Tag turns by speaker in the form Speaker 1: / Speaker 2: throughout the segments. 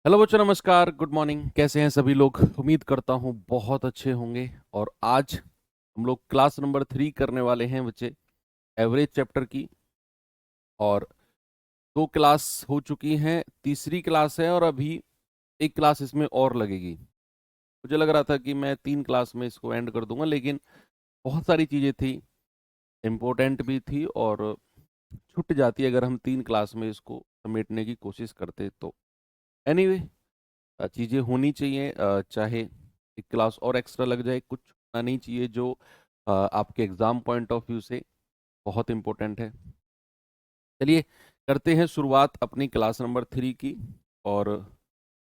Speaker 1: Hello बच्चों, नमस्कार, good morning. कैसे हैं सभी लोग? उम्मीद करता हूँ बहुत अच्छे होंगे। और आज हम लोग क्लास नंबर 3 करने वाले हैं बच्चे, एवरेज चैप्टर की। और दो क्लास हो चुकी हैं, तीसरी क्लास है और अभी एक क्लास इसमें और लगेगी। मुझे लग रहा था कि मैं 3 क्लास में इसको एंड कर दूंगा, लेकिन बहुत सारी चीज़ें थी, इम्पोर्टेंट भी थी और छूट जाती अगर हम 3 क्लास में इसको समेटने की कोशिश करते तो। एनीवे, चीज़ें होनी चाहिए, चाहे एक क्लास और एक्स्ट्रा लग जाए, कुछ होना नहीं चाहिए जो आपके एग्जाम पॉइंट ऑफ व्यू से बहुत इंपॉर्टेंट है। चलिए करते हैं शुरुआत अपनी क्लास नंबर 3 की। और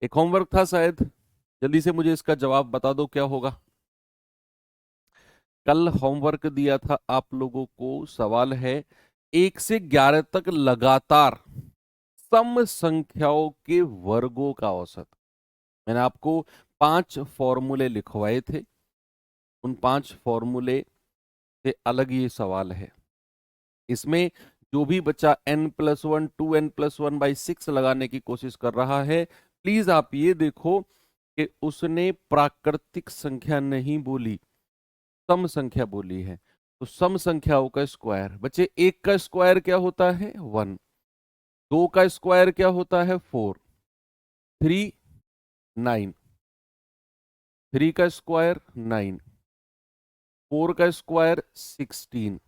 Speaker 1: एक होमवर्क था शायद, जल्दी से मुझे इसका जवाब बता दो क्या होगा। कल होमवर्क दिया था आप लोगों को, सवाल है 1 से 11 तक लगातार सम संख्याओं के वर्गों का औसत। मैंने आपको 5 फॉर्मूले लिखवाए थे, उन 5 फॉर्मूले से अलग ये सवाल है। इसमें जो भी बच्चा n+1 2n+1/6 लगाने की कोशिश कर रहा है, प्लीज आप ये देखो कि उसने प्राकृतिक संख्या नहीं बोली, सम संख्या बोली है। तो सम संख्याओं का स्क्वायर, बच्चे 1 का स्क्वायर क्या होता है? 1। 2 का स्क्वायर क्या होता है? 4। 3 9। 3 का स्क्वायर 9। 4 का स्क्वायर 16।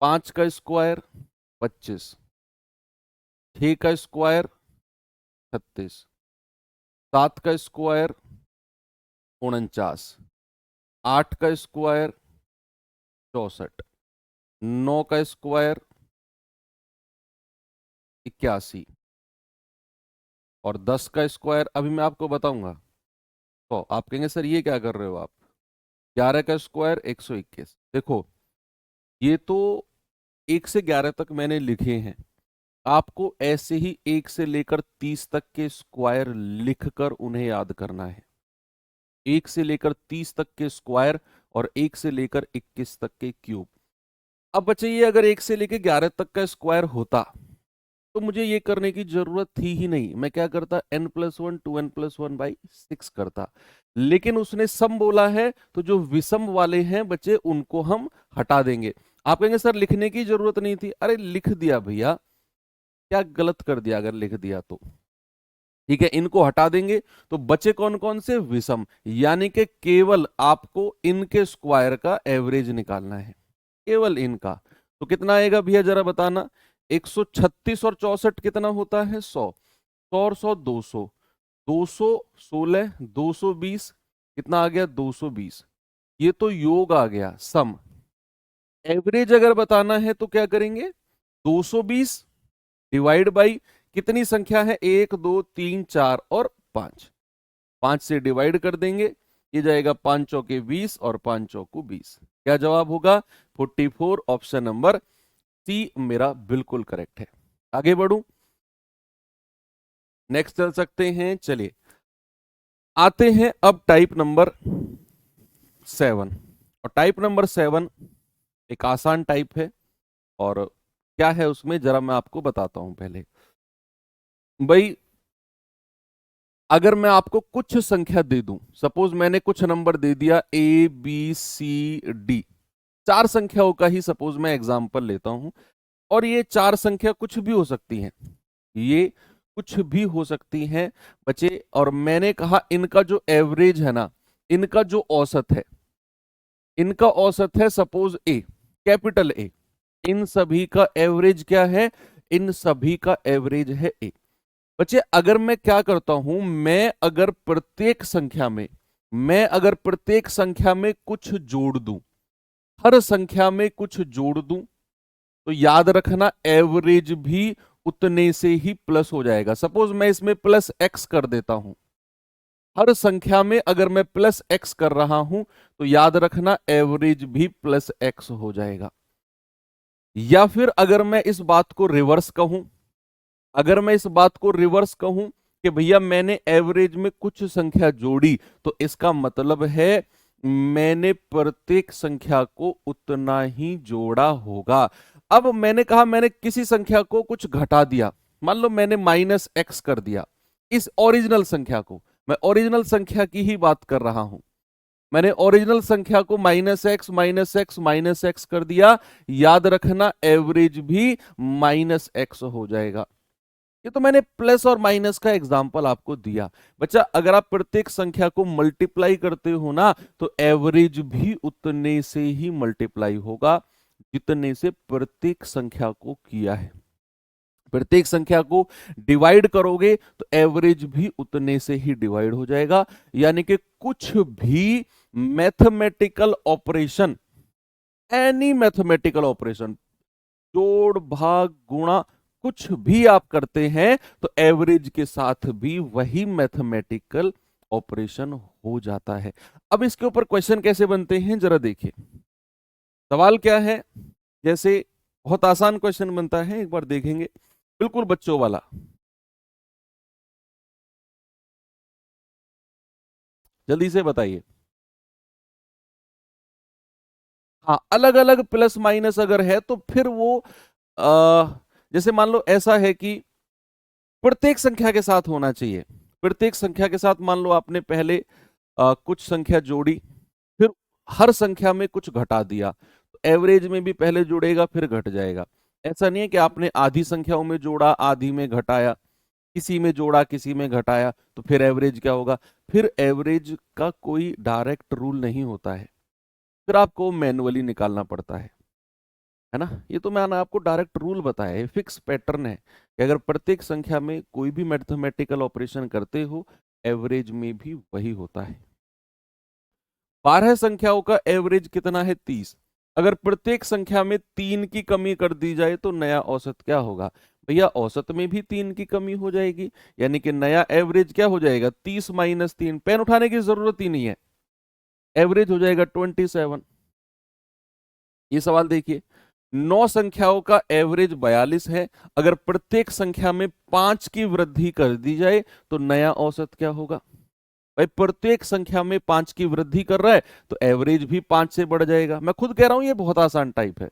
Speaker 1: 5 का स्क्वायर 25। 6 का स्क्वायर 36। 7 का स्क्वायर 49। 8 का स्क्वायर 64। 9 का स्क्वायर 81। और 10 का स्क्वायर अभी मैं आपको बताऊंगा। तो आप कहेंगे सर ये क्या कर रहे हो आप? 11 का स्क्वायर 121। देखो, ये तो 1 से 11 तक मैंने लिखे हैं, आपको ऐसे ही 1 से लेकर 30 तक के स्क्वायर लिखकर उन्हें याद करना है। 1 से लेकर 30 तक के स्क्वायर और 1 से लेकर 21 तक के क्यूब। अब बच्चे, ये अगर 1 से लेकर 11 तक का स्क्वायर होता तो मुझे ये करने की जरूरत थी ही नहीं। मैं क्या करता? n+1 2n+1/6 करता। लेकिन उसने सम बोला है, तो जो विषम वाले हैं बच्चे उनको हम हटा देंगे। आप कहेंगे सर लिखने की जरूरत नहीं थी। अरे लिख दिया भैया, क्या गलत कर दिया अगर लिख दिया तो? ठीक है, इनको हटा देंगे तो बचे कौन कौन से? विषम। यानी कि केवल आपको इनके स्क्वायर का एवरेज निकालना है, केवल इनका। तो कितना आएगा भैया जरा बताना? 136 और 64 कितना होता है? 100। 100 और 100 200। 216 220 कितना आ गया? 220। ये तो योग आ गया, सम। एवरेज अगर बताना है तो क्या करेंगे? 220 डिवाइड बाई कितनी संख्या है? 1 2 3 4 और 5। 5 से डिवाइड कर देंगे, ये जाएगा 5 चौके 20 और 5 चौको 20। क्या जवाब होगा? 44। ऑप्शन नंबर सी मेरा बिल्कुल करेक्ट है। आगे बढ़ूं, नेक्स्ट चल सकते हैं। चलिए आते हैं अब टाइप नंबर 7। और टाइप नंबर 7 एक आसान टाइप है। और क्या है उसमें जरा मैं आपको बताता हूं पहले। भाई, अगर मैं आपको कुछ संख्या दे दूं, सपोज मैंने कुछ नंबर दे दिया ABCD, 4 संख्याओं का ही सपोज मैं एग्जांपल लेता हूं। और ये 4 संख्या कुछ भी हो सकती हैं, ये कुछ भी हो सकती हैं बच्चे। और मैंने कहा इनका जो एवरेज है ना, इनका जो औसत है, इनका औसत है सपोज A, कैपिटल A। इन सभी का एवरेज क्या है? इन सभी का एवरेज है A। बच्चे, अगर मैं क्या करता हूं, मैं अगर प्रत्येक संख्या में कुछ जोड़ दूं, हर संख्या में कुछ जोड़ दूं, तो याद रखना एवरेज भी उतने से ही प्लस हो जाएगा। सपोज मैं इसमें +x कर देता हूं, हर संख्या में अगर मैं +x कर रहा हूं तो याद रखना एवरेज भी +x हो जाएगा। या फिर अगर मैं इस बात को रिवर्स कहूं, अगर मैं इस बात को रिवर्स कहूं कि भैया मैंने एवरेज में कुछ संख्या जोड़ी, तो इसका मतलब है मैंने प्रत्येक संख्या को उतना ही जोड़ा होगा। अब मैंने कहा मैंने किसी संख्या को कुछ घटा दिया, मान लो मैंने -x कर दिया, इस ओरिजिनल संख्या को, मैं ओरिजिनल संख्या की ही बात कर रहा हूं। मैंने ओरिजिनल संख्या को minus x minus x minus x कर दिया, याद रखना एवरेज भी माइनस एक्स हो जाएगा। ये तो मैंने प्लस और माइनस का एग्जांपल आपको दिया। बच्चा अगर आप प्रत्येक संख्या को मल्टीप्लाई करते हो ना, तो एवरेज भी उतने से ही मल्टीप्लाई होगा जितने से प्रत्येक संख्या को किया है। प्रत्येक संख्या को डिवाइड करोगे तो एवरेज भी उतने से ही डिवाइड हो जाएगा। यानी कि कुछ भी mathematical operation, any mathematical operation, जोड़ भाग गुणा, कुछ भी आप करते हैं तो एवरेज के साथ भी वही मैथमेटिकल ऑपरेशन हो जाता है। अब इसके ऊपर क्वेश्चन कैसे बनते हैं जरा देखिए। सवाल क्या है, जैसे बहुत आसान क्वेश्चन बनता है, एक बार देखेंगे, बिल्कुल बच्चों वाला। जल्दी से बताइए। हाँ, अलग अलग प्लस माइनस अगर है तो फिर वो जैसे मान लो ऐसा है कि प्रत्येक संख्या के साथ होना चाहिए। प्रत्येक संख्या के साथ मान लो आपने पहले कुछ संख्या जोड़ी, फिर हर संख्या में कुछ घटा दिया, तो एवरेज में भी पहले जुड़ेगा फिर घट जाएगा। ऐसा नहीं है कि आपने आधी संख्याओं में जोड़ा आधी में घटाया, किसी में जोड़ा किसी में घटाया, तो फिर एवरेज क्या होगा? फिर एवरेज का कोई डायरेक्ट रूल नहीं होता है, फिर आपको मैनुअली निकालना पड़ता है ना। ये तो मैंने आपको डायरेक्ट रूल बताया है, फिक्स पैटर्न है कि अगर प्रत्येक संख्या में कोई भी मैथमेटिकल ऑपरेशन करते हो, एवरेज में भी वही होता है। 12 संख्याओं का एवरेज कितना है? 30। अगर प्रत्येक संख्या में 3 की कमी कर दी जाए तो नया औसत क्या होगा? भैया औसत में भी 3 की कमी हो जाएगी, यानी कि नया एवरेज क्या हो जाएगा? 30 माइनस 3, पेन उठाने की जरूरत ही नहीं है, एवरेज हो जाएगा 27। ये सवाल देखिए, 9 संख्याओं का एवरेज 42 है, अगर प्रत्येक संख्या में 5 की वृद्धि कर दी जाए तो नया औसत क्या होगा? भाई प्रत्येक संख्या में 5 की वृद्धि कर रहा है तो एवरेज भी 5 से बढ़ जाएगा। मैं खुद कह रहा हूं, ये बहुत आसान टाइप है,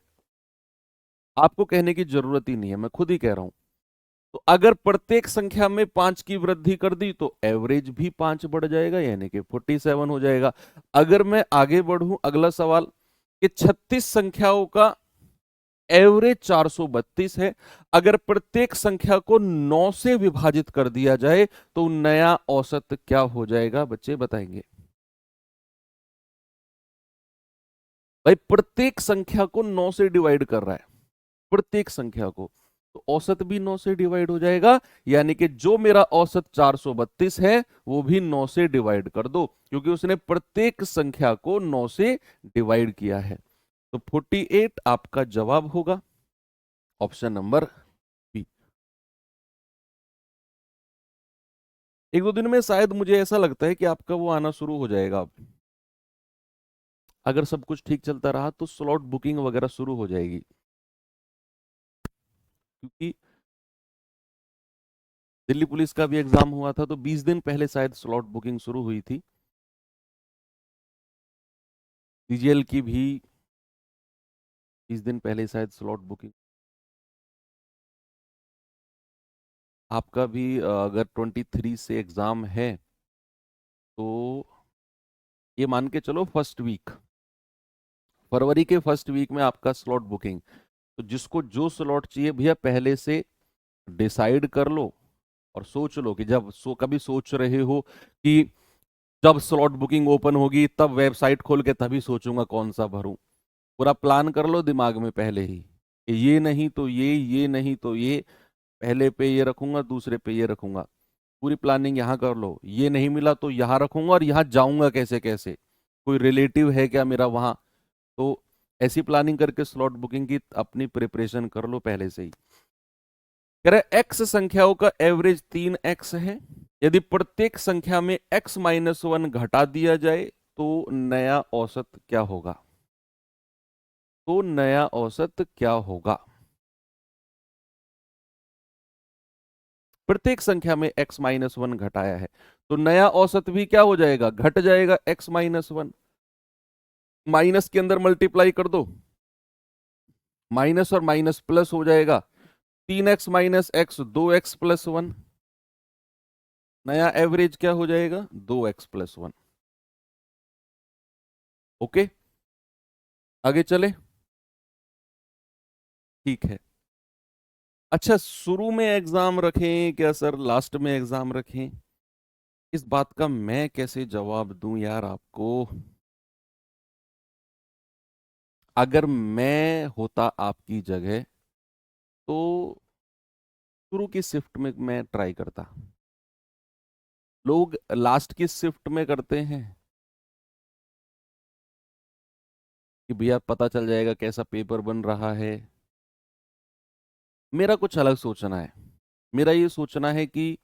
Speaker 1: आपको कहने की जरूरत ही नहीं है, मैं खुद ही कह रहा हूं। तो अगर प्रत्येक संख्या में 5 की वृद्धि कर दी तो एवरेज भी 5 बढ़ जाएगा, यानी कि 47 हो जाएगा। अगर मैं आगे बढ़ूं, अगला सवाल कि 36 संख्याओं का एवरेज 432 है, अगर प्रत्येक संख्या को 9 से विभाजित कर दिया जाए तो नया औसत क्या हो जाएगा? बच्चे बताएंगे। भाई प्रत्येक संख्या को 9 से डिवाइड कर रहा है, प्रत्येक संख्या को, तो औसत भी 9 से डिवाइड हो जाएगा, यानी कि जो मेरा औसत 432 है वो भी 9 से डिवाइड कर दो, क्योंकि उसने प्रत्येक संख्या को 9 से डिवाइड किया है। तो 48 आपका जवाब होगा, ऑप्शन नंबर बी। एक दो दिन में शायद मुझे ऐसा लगता है कि आपका वो आना शुरू हो जाएगा अब। अगर सब कुछ ठीक चलता रहा तो स्लॉट बुकिंग वगैरह शुरू हो जाएगी, क्योंकि दिल्ली पुलिस का भी एग्जाम हुआ था तो 20 दिन पहले शायद स्लॉट बुकिंग शुरू हुई थी। सीजीएल की भी 20 दिन पहले शायद स्लॉट बुकिंग। आपका भी अगर 23 से एग्जाम है तो ये मान के चलो फर्स्ट वीक, फरवरी के फर्स्ट वीक में आपका स्लॉट बुकिंग। तो जिसको जो स्लॉट चाहिए भैया पहले से डिसाइड कर लो, और सोच लो कि जब कभी सोच रहे हो कि जब स्लॉट बुकिंग ओपन होगी तब वेबसाइट खोल के तभी सोचूंगा कौन सा भरूं, पूरा प्लान कर लो दिमाग में पहले ही कि ये नहीं तो ये नहीं तो ये, पहले पे ये रखूंगा दूसरे पे ये रखूंगा, पूरी प्लानिंग यहाँ कर लो। ये नहीं मिला तो यहाँ रखूंगा और यहाँ जाऊंगा कैसे कैसे, कोई रिलेटिव है क्या मेरा वहां, तो ऐसी प्लानिंग करके स्लॉट बुकिंग की अपनी प्रिपरेशन कर लो पहले से ही। कह रहे एक्स संख्याओं का एवरेज 3x है, यदि प्रत्येक संख्या में x-1 घटा दिया जाए तो नया औसत क्या होगा? तो नया औसत क्या होगा? प्रत्येक संख्या में x-1 घटाया है तो नया औसत भी क्या हो जाएगा? घट जाएगा x-1, माइनस के अंदर मल्टीप्लाई कर दो, माइनस और माइनस प्लस हो जाएगा, 3x minus x 2x plus 1। नया एवरेज क्या हो जाएगा, 2x+1। ओके, आगे चले। ठीक है। अच्छा, शुरू में एग्जाम रखें क्या सर, लास्ट में एग्जाम रखें, इस बात का मैं कैसे जवाब दूं यार आपको। अगर मैं होता आपकी जगह तो शुरू की शिफ्ट में मैं ट्राई करता। लोग लास्ट की शिफ्ट में करते हैं कि भैया पता चल जाएगा कैसा पेपर बन रहा है। मेरा कुछ अलग सोचना है। मेरा ये सोचना है कि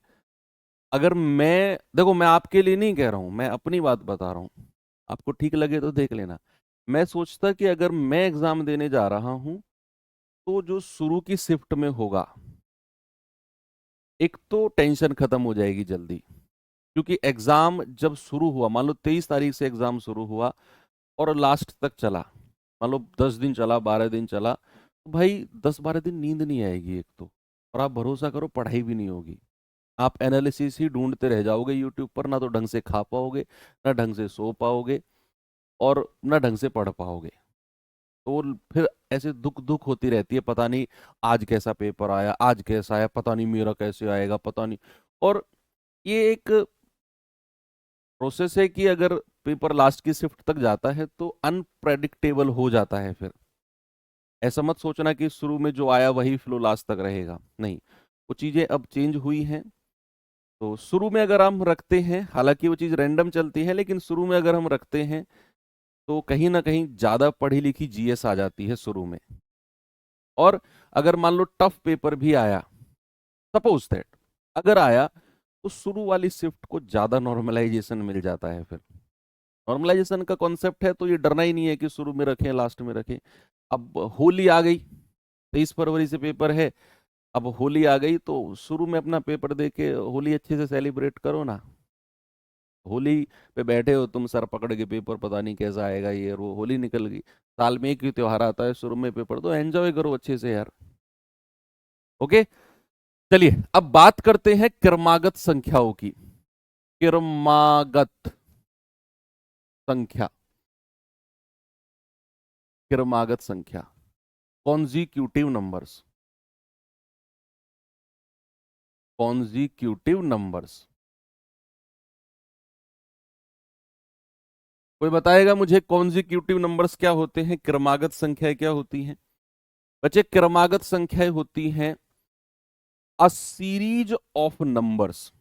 Speaker 1: अगर मैं, देखो मैं आपके लिए नहीं कह रहा हूं, मैं अपनी बात बता रहा हूं, आपको ठीक लगे तो देख लेना। मैं सोचता कि अगर मैं एग्जाम देने जा रहा हूं तो जो शुरू की शिफ्ट में होगा, एक तो टेंशन खत्म हो जाएगी जल्दी, क्योंकि एग्जाम जब शुरू हुआ, मान लो 23 तारीख से एग्जाम शुरू हुआ और लास्ट तक चला, मान लो 10 दिन चला, 12 दिन चला, तो भाई 10-12 दिन नींद नहीं आएगी एक तो, और आप भरोसा करो पढ़ाई भी नहीं होगी। आप एनालिसिस ही ढूंढते रह जाओगे यूट्यूब पर, ना तो ढंग से खा पाओगे, ना ढंग से सो पाओगे, और ना ढंग से पढ़ पाओगे। तो फिर ऐसे दुख दुख होती रहती है, पता नहीं आज कैसा पेपर आया, आज कैसा आया, पता नहीं मेरा कैसे आएगा, पता नहीं। और ये एक प्रोसेस है कि अगर पेपर लास्ट की शिफ्ट तक जाता है तो अनप्रेडिक्टेबल हो जाता है। फिर ऐसा मत सोचना कि शुरू में जो आया वही फ्लो लास्ट तक रहेगा, नहीं, वो चीजें अब चेंज हुई हैं। तो शुरू में अगर हम रखते हैं, हालांकि वो चीज रैंडम चलती है, लेकिन शुरू में अगर हम रखते हैं तो कहीं ना कहीं ज्यादा पढ़ी लिखी जीएस आ जाती है शुरू में। और अगर मान लो टफ पेपर भी आया, सपोज दैट अगर आया, तो शुरू वाली शिफ्ट को ज्यादा नॉर्मलाइजेशन मिल जाता है। फिर नॉर्मलाइजेशन का कॉन्सेप्ट है, तो ये डरना ही नहीं है कि शुरू में रखें लास्ट में रखें। अब होली आ गई, 23 फरवरी से पेपर है, अब होली आ गई तो शुरू में अपना पेपर दे के होली अच्छे से सेलिब्रेट करो ना। होली पे बैठे हो तुम सर पकड़ के, पेपर पता नहीं कैसा आएगा, ये और वो, होली निकल गई, साल में एक ही त्योहार आता है, शुरू में पेपर तो एंजॉय करो अच्छे से यार। ओके, चलिए अब बात करते हैं क्रमागत संख्याओं की। क्रमागत संख्या, क्रमागत संख्या, कॉन्जिक्यूटिव नंबर्स, कॉन्जिक्यूटिव नंबर्स। कोई बताएगा मुझे कॉन्जिक्यूटिव नंबर्स क्या होते हैं, क्रमागत संख्याएं क्या होती हैं। बच्चे क्रमागत संख्याएं होती हैं a series of numbers,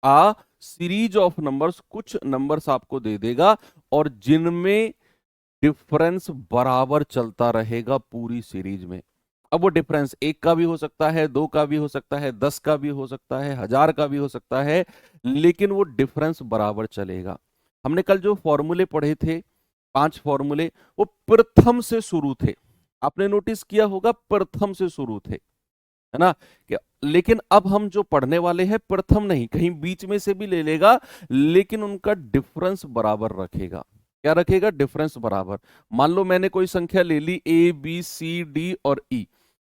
Speaker 1: a series of numbers, कुछ नंबर्स आपको दे देगा और जिनमें डिफरेंस बराबर चलता रहेगा पूरी सीरीज में। अब वो डिफरेंस एक का भी हो सकता है, दो का भी हो सकता है, 10 का भी हो सकता है, 1000 का भी हो सकता है, लेकिन वो डिफरेंस बराबर चलेगा। हमने कल जो फॉर्मूले पढ़े थे, 5 फॉर्मूले, वो प्रथम से शुरू थे। आपने नोटिस किया होगा प्रथम से शुरू थे, है ना। कि लेकिन अब हम जो पढ़ने वाले हैं प्रथम नहीं, कहीं बीच में से भी ले लेगा, लेकिन उनका डिफरेंस बराबर रखेगा। क्या रखेगा, डिफरेंस बराबर। मान लो मैंने कोई संख्या ले ली A B C D और E,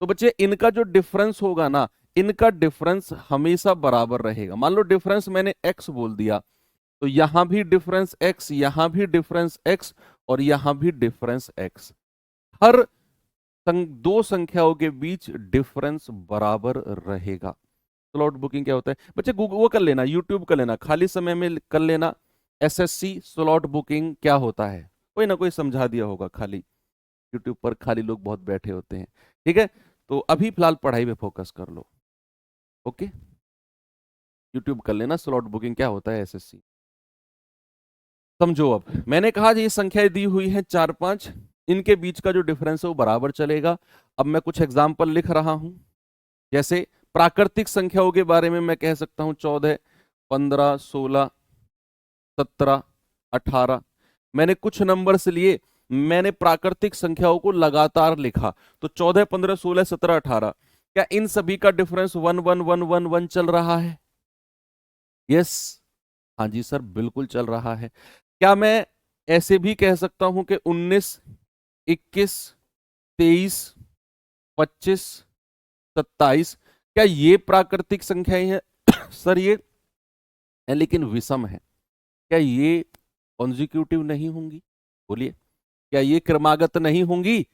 Speaker 1: तो बच्चे इनका जो डिफरेंस होगा ना, इनका डिफरेंस हमेशा बराबर रहेगा। मान लो डिफरेंस मैंने x बोल दिया, तो यहां भी डिफरेंस x, यहां भी डिफरेंस x, और यहां भी डिफरेंस x। हर दो संख्याओं के बीच डिफरेंस बराबर रहेगा। स्लॉट बुकिंग क्या होता है बच्चे, गूगल वो कर लेना, यूट्यूब कर लेना, खाली समय में कर लेना, एसएससी स्लॉट बुकिंग क्या होता है, कोई ना कोई समझा दिया होगा। खाली यूट्यूब पर खाली लोग बहुत बैठे होते हैं। ठीक है, तो अभी फिलहाल पढ़ाई पे फोकस कर लो। ओके, यूट्यूब कर लेना, स्लॉट बुकिंग क्या होता है, एसएससी समझो। अब मैंने कहा ये संख्याएं दी हुई हैं 4-5, इनके बीच का जो डिफरेंस है वो बराबर चलेगा। अब मैं कुछ एग्जाम्पल लिख रहा हूं, जैसे प्राकृतिक संख्याओं के बारे में मैं कह सकता हूं 14, 15, 16, 17, 18। मैंने कुछ नंबर्स लिए, मैंने प्राकृतिक संख्याओं को लगातार लिखा, तो 14, 15, 16, 17, 18। क्या इन सभी का डिफरेंस 1 1 1 1 1 चल रहा है? यस, हाँ जी सर बिल्कुल चल रहा है। क्या मैं ऐसे भी कह सकता हूं कि 19, 21, 23, 25, 27, क्या ये प्राकृतिक संख्याएं हैं? सर ये है लेकिन विषम है, क्या ये कॉन्जिक्यूटिव नहीं होंगी? बोलिए, क्या ये क्रमागत नहीं होंगी?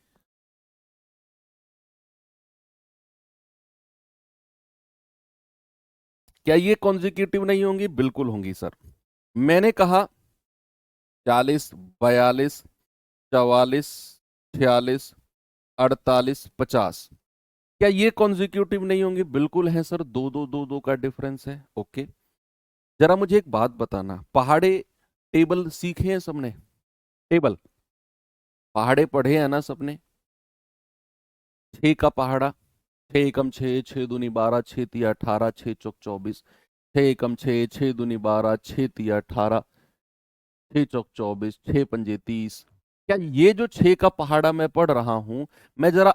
Speaker 1: क्या ये कॉन्जिक्यूटिव नहीं होंगी? बिल्कुल होंगी सर। मैंने कहा 40, 42, 44, 46, 48, 50, क्या ये कॉन्जिक्यूटिव नहीं होंगे? बिल्कुल है सर, दो दो दो दो का डिफरेंस है। ओके, जरा मुझे एक बात बताना, पहाड़े टेबल सीखे हैं सबने? टेबल पहाड़े पढ़े हैं ना सबने? 6 का पहाड़ा, 6 एकम 6, 6 दूनी 12, 6 तिया 18, 6 चौक 24, 6 एकम 6, 6 दूनी 12, 6 तिया 18, 6 चौक 24, 6 पंजे 30। क्या ये जो 6 का पहाड़ा मैं पढ़ रहा हूं, मैं जरा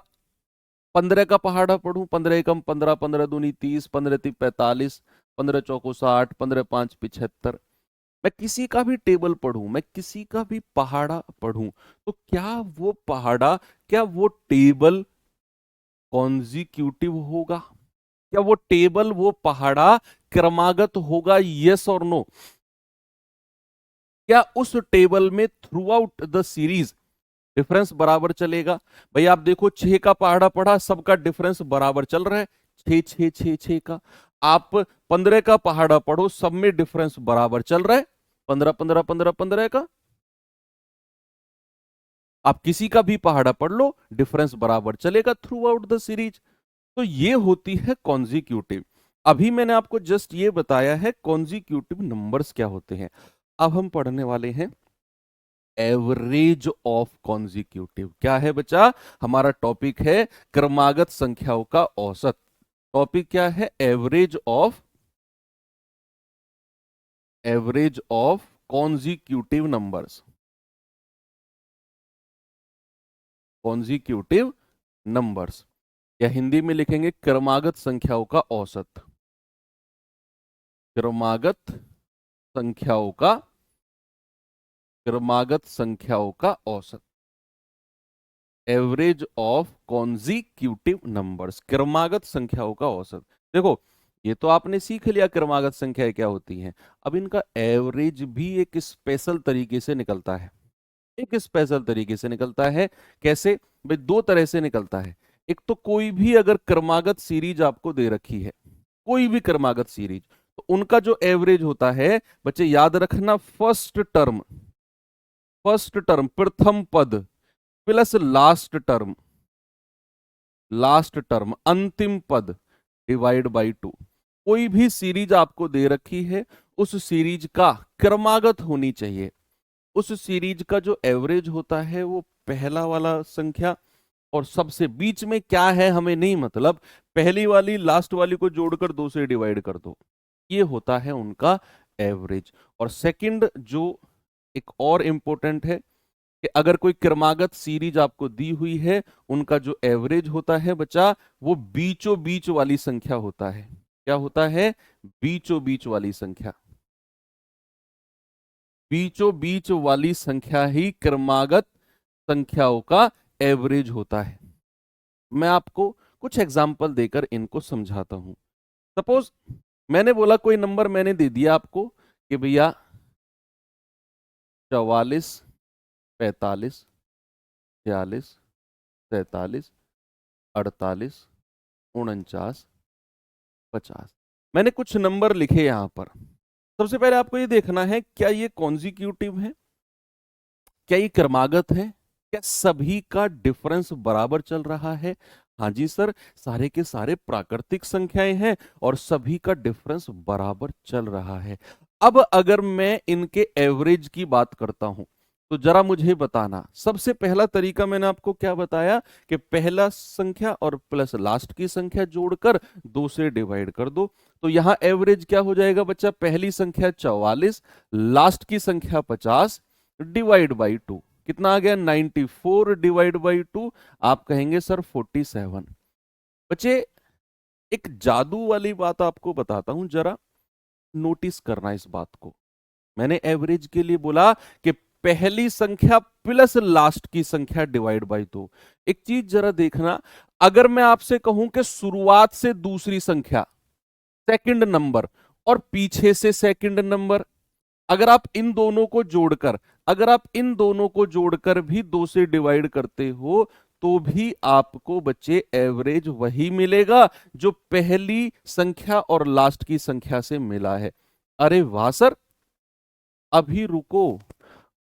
Speaker 1: 15 का पहाड़ा पढ़ूं, 15 एकम 15, 15 दूनी 30, 15 ती 45, 15 चौको 60, 15 5 75, मैं किसी का भी टेबल पढ़ूं, मैं किसी का भी पहाड़ा पढ़ूं, तो क्या वो पहाड़ा, क्या वो टेबल कॉन्जिक्यूटिव होगा? क्या वो टेबल, वो पहाड़ा क्रमागत होगा? यस और नो? क्या उस टेबल में through out the series difference बराबर चलेगा? भाई आप देखो, 6 का पहाड़ा पढ़ा, सबका डिफरेंस बराबर चल रहा है, 6 6 6 6 का। आप 15 का पहाड़ा पढ़ो, सब में डिफरेंस बराबर चल रहा है, 15 15 15 15 का। आप किसी का भी पहाड़ा पढ़ लो, डिफरेंस बराबर चलेगा थ्रू आउट द सीरीज। तो ये होती है कॉन्जिक्यूटिव। अभी मैंने आपको जस्ट ये बताया है कॉन्जिक्यूटिव नंबर्स क्या होते हैं। अब हम पढ़ने वाले हैं एवरेज ऑफ कॉन्जिक्यूटिव। क्या है बच्चा? हमारा टॉपिक है क्रमागत संख्याओं का औसत। टॉपिक क्या है? Average of consecutive numbers. Consecutive numbers, या हिंदी में लिखेंगे क्रमागत संख्याओं का औसत। क्रमागत संख्याओं का, क्रमागत संख्याओं का औसत। एवरेज ऑफ कॉन्जिक्यूटिव नंबर्स, क्रमागत संख्याओं का औसत। देखो, ये तो आपने सीख लिया क्रमागत संख्याएं क्या होती हैं। अब इनका एवरेज भी एक स्पेशल तरीके से निकलता है। एक स्पेशल तरीके से निकलता है। कैसे भाई? दो तरह से निकलता है। एक तो कोई भी अगर क्रमागत सीरीज आपको दे रखी है, कोई भी क्रमागत सीरीज, तो उनका जो एवरेज होता है, बच्चे याद रखना, फर्स्ट टर्म प्रथम पद प्लस लास्ट टर्म अंतिम पद डिवाइड बाई 2। कोई भी सीरीज आपको दे रखी है, उस सीरीज का क्रमागत होनी चाहिए। उस सीरीज का जो एवरेज होता है वो पहला वाला संख्या, और सबसे बीच में क्या है हमें नहीं मतलब, पहली वाली लास्ट वाली को जोड़कर 2 से डिवाइड कर दो, ये होता है उनका एवरेज। और सेकंड जो एक और इंपॉर्टेंट है, कि अगर कोई क्रमागत सीरीज आपको दी हुई है, उनका जो एवरेज होता है बच्चा, वो बीचों बीच वाली संख्या होता है। क्या होता है? बीचों बीच वाली संख्या। बीचों बीच वाली संख्या ही क्रमागत संख्याओं का एवरेज होता है। मैं आपको कुछ एग्जाम्पल देकर इनको समझाता हूं। सपोज मैंने बोला, कोई नंबर मैंने दे दिया आपको कि भैया 44, 45, 46, 47, 48, 49, 50। मैंने कुछ नंबर लिखे यहां पर। सबसे पहले आपको ये देखना है, क्या ये कॉन्जिक्यूटिव है? क्या ये क्रमागत है? क्या सभी का डिफरेंस बराबर चल रहा है? हाँ जी सर, सारे के सारे प्राकृतिक संख्याएं हैं और सभी का डिफरेंस बराबर चल रहा है। अब अगर मैं इनके एवरेज की बात करता हूं, तो जरा मुझे बताना, सबसे पहला तरीका मैंने आपको क्या बताया, कि पहला संख्या और प्लस लास्ट की संख्या जोड़कर 2 से डिवाइड कर दो। तो यहां एवरेज क्या हो जाएगा बच्चा? पहली संख्या 44, लास्ट की संख्या 50 डिवाइड बाई 2, कितना आ गया? 94 डिवाइड बाई 2। आप कहेंगे सर 47। बच्चे, एक जादू वाली बात आपको बताता हूं, जरा नोटिस करना इस बात को। मैंने एवरेज के लिए बोला कि पहली संख्या प्लस लास्ट की संख्या डिवाइड बाई 2। एक चीज जरा देखना, अगर मैं आपसे कहूं कि शुरुआत से दूसरी संख्या, सेकंड नंबर, और पीछे से सेकंड नंबर। अगर आप इन दोनों को जोड़कर भी 2 से डिवाइड करते हो तो भी आपको बच्चे एवरेज वही मिलेगा जो पहली संख्या और लास्ट की संख्या से मिला है। अरे वाह सर, अभी रुको,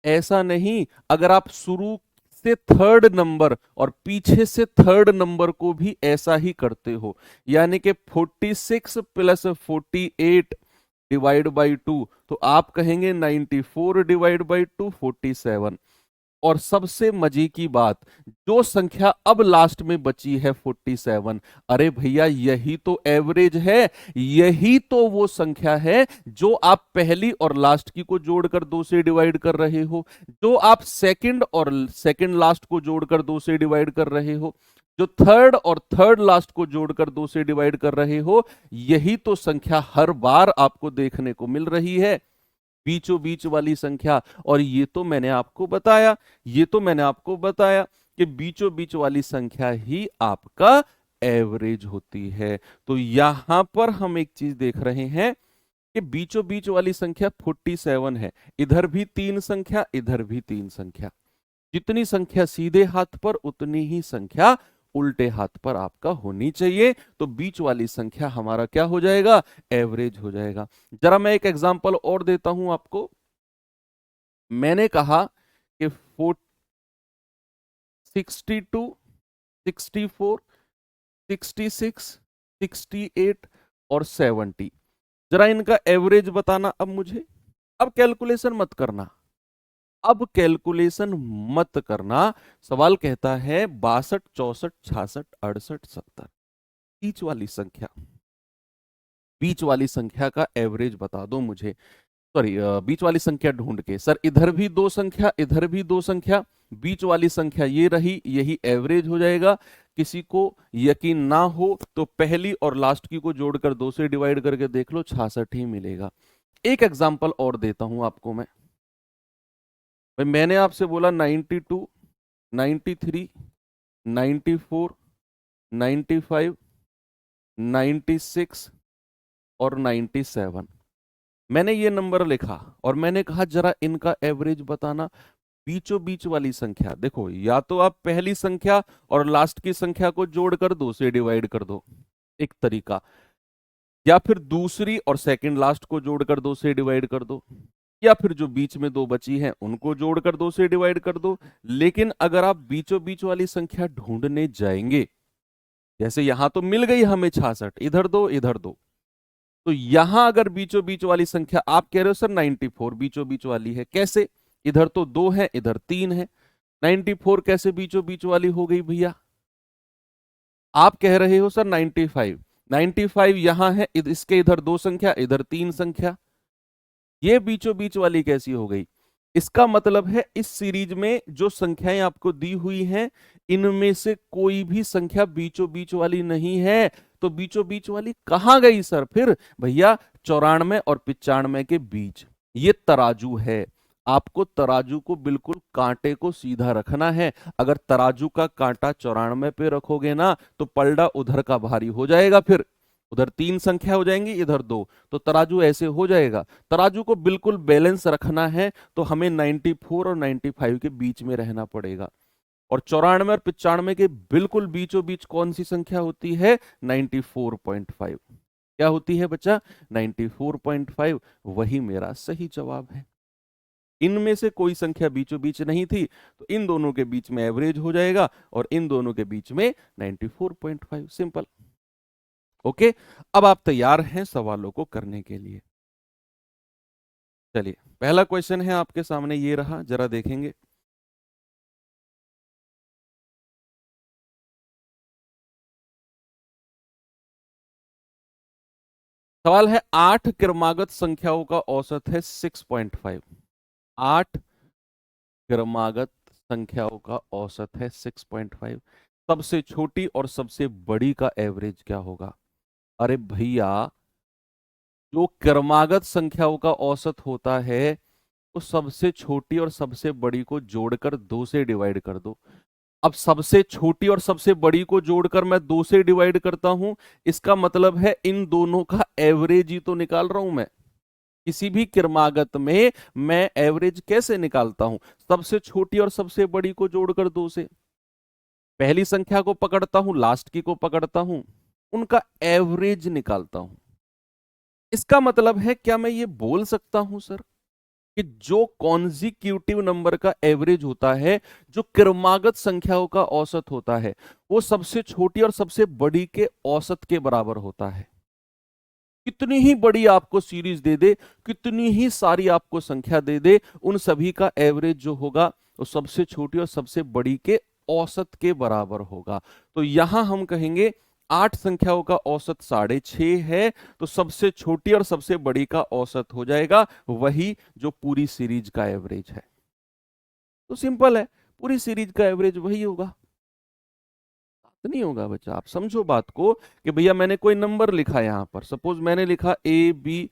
Speaker 1: ऐसा नहीं, अगर आप शुरू से थर्ड नंबर और पीछे से थर्ड नंबर को भी ऐसा ही करते हो, यानी कि 46 प्लस 48 डिवाइड बाई 2, तो आप कहेंगे 94 डिवाइड बाई 2 47। और सबसे मजे की बात, जो संख्या अब लास्ट में बची है 47, अरे भैया यही तो एवरेज है, यही तो वो संख्या है जो आप पहली और लास्ट की को जोड़कर 2 से डिवाइड कर रहे हो, जो आप सेकंड और सेकंड लास्ट को जोड़कर 2 से डिवाइड कर रहे हो, जो थर्ड और थर्ड लास्ट को जोड़कर 2 से डिवाइड कर रहे हो। यही तो संख्या हर बार आपको देखने को मिल रही है, बीचों बीच वाली संख्या। और ये तो मैंने आपको बताया, कि बीचों बीच वाली संख्या ही आपका एवरेज होती है। तो यहां पर हम एक चीज देख रहे हैं कि बीचों बीच वाली संख्या 47 है, इधर भी 3 संख्या, इधर भी 3 संख्या। जितनी संख्या सीधे हाथ पर उतनी ही संख्या उल्टे हाथ पर आपका होनी चाहिए, तो बीच वाली संख्या हमारा क्या हो जाएगा, एवरेज हो जाएगा। जरा मैं एक एग्जांपल और देता हूं आपको। मैंने कहा कि 62, 64, 66, 68 और 70, जरा इनका एवरेज बताना अब मुझे। अब कैलकुलेशन मत करना, सवाल कहता है 62, 64, 66, 68, 70, बीच वाली संख्या का एवरेज बता दो मुझे। सॉरी, बीच वाली संख्या ढूंढ के, सर इधर भी 2 संख्या, इधर भी 2 संख्या, बीच वाली संख्या ये रही, यही एवरेज हो जाएगा। किसी को यकीन ना हो तो पहली और लास्ट की को जोड़कर 2 से डिवाइड करके देख लो, 66 ही मिलेगा। एक एग्जांपल और देता हूं आपको मैं। भाई मैंने आपसे बोला 92, 93, 94, 95, 96 और 97। मैंने ये नंबर लिखा और मैंने कहा जरा इनका एवरेज बताना। बीचों बीच वाली संख्या देखो, या तो आप पहली संख्या और लास्ट की संख्या को जोड़कर 2 से डिवाइड कर दो, एक तरीका, या फिर दूसरी और सेकंड लास्ट को जोड़कर 2 से डिवाइड कर दो, या फिर जो बीच में 2 बची हैं उनको जोड़कर 2 से डिवाइड कर दो। लेकिन अगर आप बीचों बीच वाली संख्या ढूंढने जाएंगे, जैसे यहां तो मिल गई हमें 66, इधर 2 इधर 2, तो यहां अगर बीचों बीच वाली संख्या, आप कह रहे हो सर 94 बीचों बीच वाली है, कैसे, इधर तो 2 है इधर 3 है, 94 कैसे बीचों बीच वाली हो गई भैया। आप कह रहे हो सर 95, 95 यहां है, इसके इधर 2 संख्या इधर 3 संख्या, ये बीचों बीच वाली कैसी हो गई। इसका मतलब है इस सीरीज में जो संख्याएं आपको दी हुई हैं, इनमें से कोई भी संख्या बीचों बीच वाली नहीं है। तो बीचों बीच वाली कहां गई सर फिर, भैया 94 और 95 के बीच। ये तराजू है, आपको तराजू को बिल्कुल कांटे को सीधा रखना है। अगर तराजू का कांटा 94 पे रखोगे ना तो पलड़ा उधर का भारी हो जाएगा, फिर उधर 3 संख्या हो जाएंगी इधर 2, तो तराजू ऐसे हो जाएगा। तराजू को बिल्कुल बैलेंस रखना है तो हमें 94 और 95 के बीच में रहना पड़ेगा। और 94 और 95 के बिल्कुल बीचों बीच कौन सी संख्या होती है, 94.5। क्या होती है बच्चा, 94.5, वही मेरा सही जवाब है। इनमें से कोई संख्या बीचों बीच नहीं थी, तो इन दोनों के बीच में एवरेज हो जाएगा और इन दोनों के बीच में 94.5, सिंपल। ओके, अब आप तैयार हैं सवालों को करने के लिए। चलिए पहला क्वेश्चन है आपके सामने, ये रहा, जरा देखेंगे। सवाल है 8 क्रमागत संख्याओं का औसत है 6.5। 8 क्रमागत संख्याओं का औसत है 6.5, सबसे छोटी और सबसे बड़ी का एवरेज क्या होगा। अरे भैया, जो क्रमागत संख्याओं का औसत होता है, तो सबसे छोटी और सबसे बड़ी को जोड़कर 2 से डिवाइड कर दो। अब सबसे छोटी और सबसे बड़ी को जोड़कर मैं 2 से डिवाइड करता हूं, इसका मतलब है इन दोनों का एवरेज ही तो निकाल रहा हूं मैं। किसी भी क्रमागत में मैं एवरेज कैसे निकालता हूं? सबसे छोटी और सबसे बड़ी को जोड़कर 2 से। पहली संख्या को पकड़ता हूं, लास्ट की को पकड़ता हूं, उनका एवरेज निकालता हूं। इसका मतलब है क्या मैं ये बोल सकता हूं सर कि जो कॉन्जिक्यूटिव नंबर का एवरेज होता है, जो क्रमागत संख्याओं का औसत होता है, वो सबसे छोटी और सबसे बड़ी के औसत के बराबर होता है। कितनी ही बड़ी आपको सीरीज दे दे, कितनी ही सारी आपको संख्या दे दे, उन सभी का एवरेज जो होगा वो सबसे छोटी और सबसे बड़ी के औसत के बराबर होगा। तो यहां हम कहेंगे 8 संख्याओं का औसत 6.5 है, तो सबसे छोटी और सबसे बड़ी का औसत हो जाएगा वही जो पूरी सीरीज का एवरेज है। तो सिंपल है, पूरी सीरीज का एवरेज वही होगा। नहीं होगा बच्चा, आप समझो बात को कि भैया मैंने कोई नंबर लिखा यहां पर, सपोज मैंने लिखा ABCDE,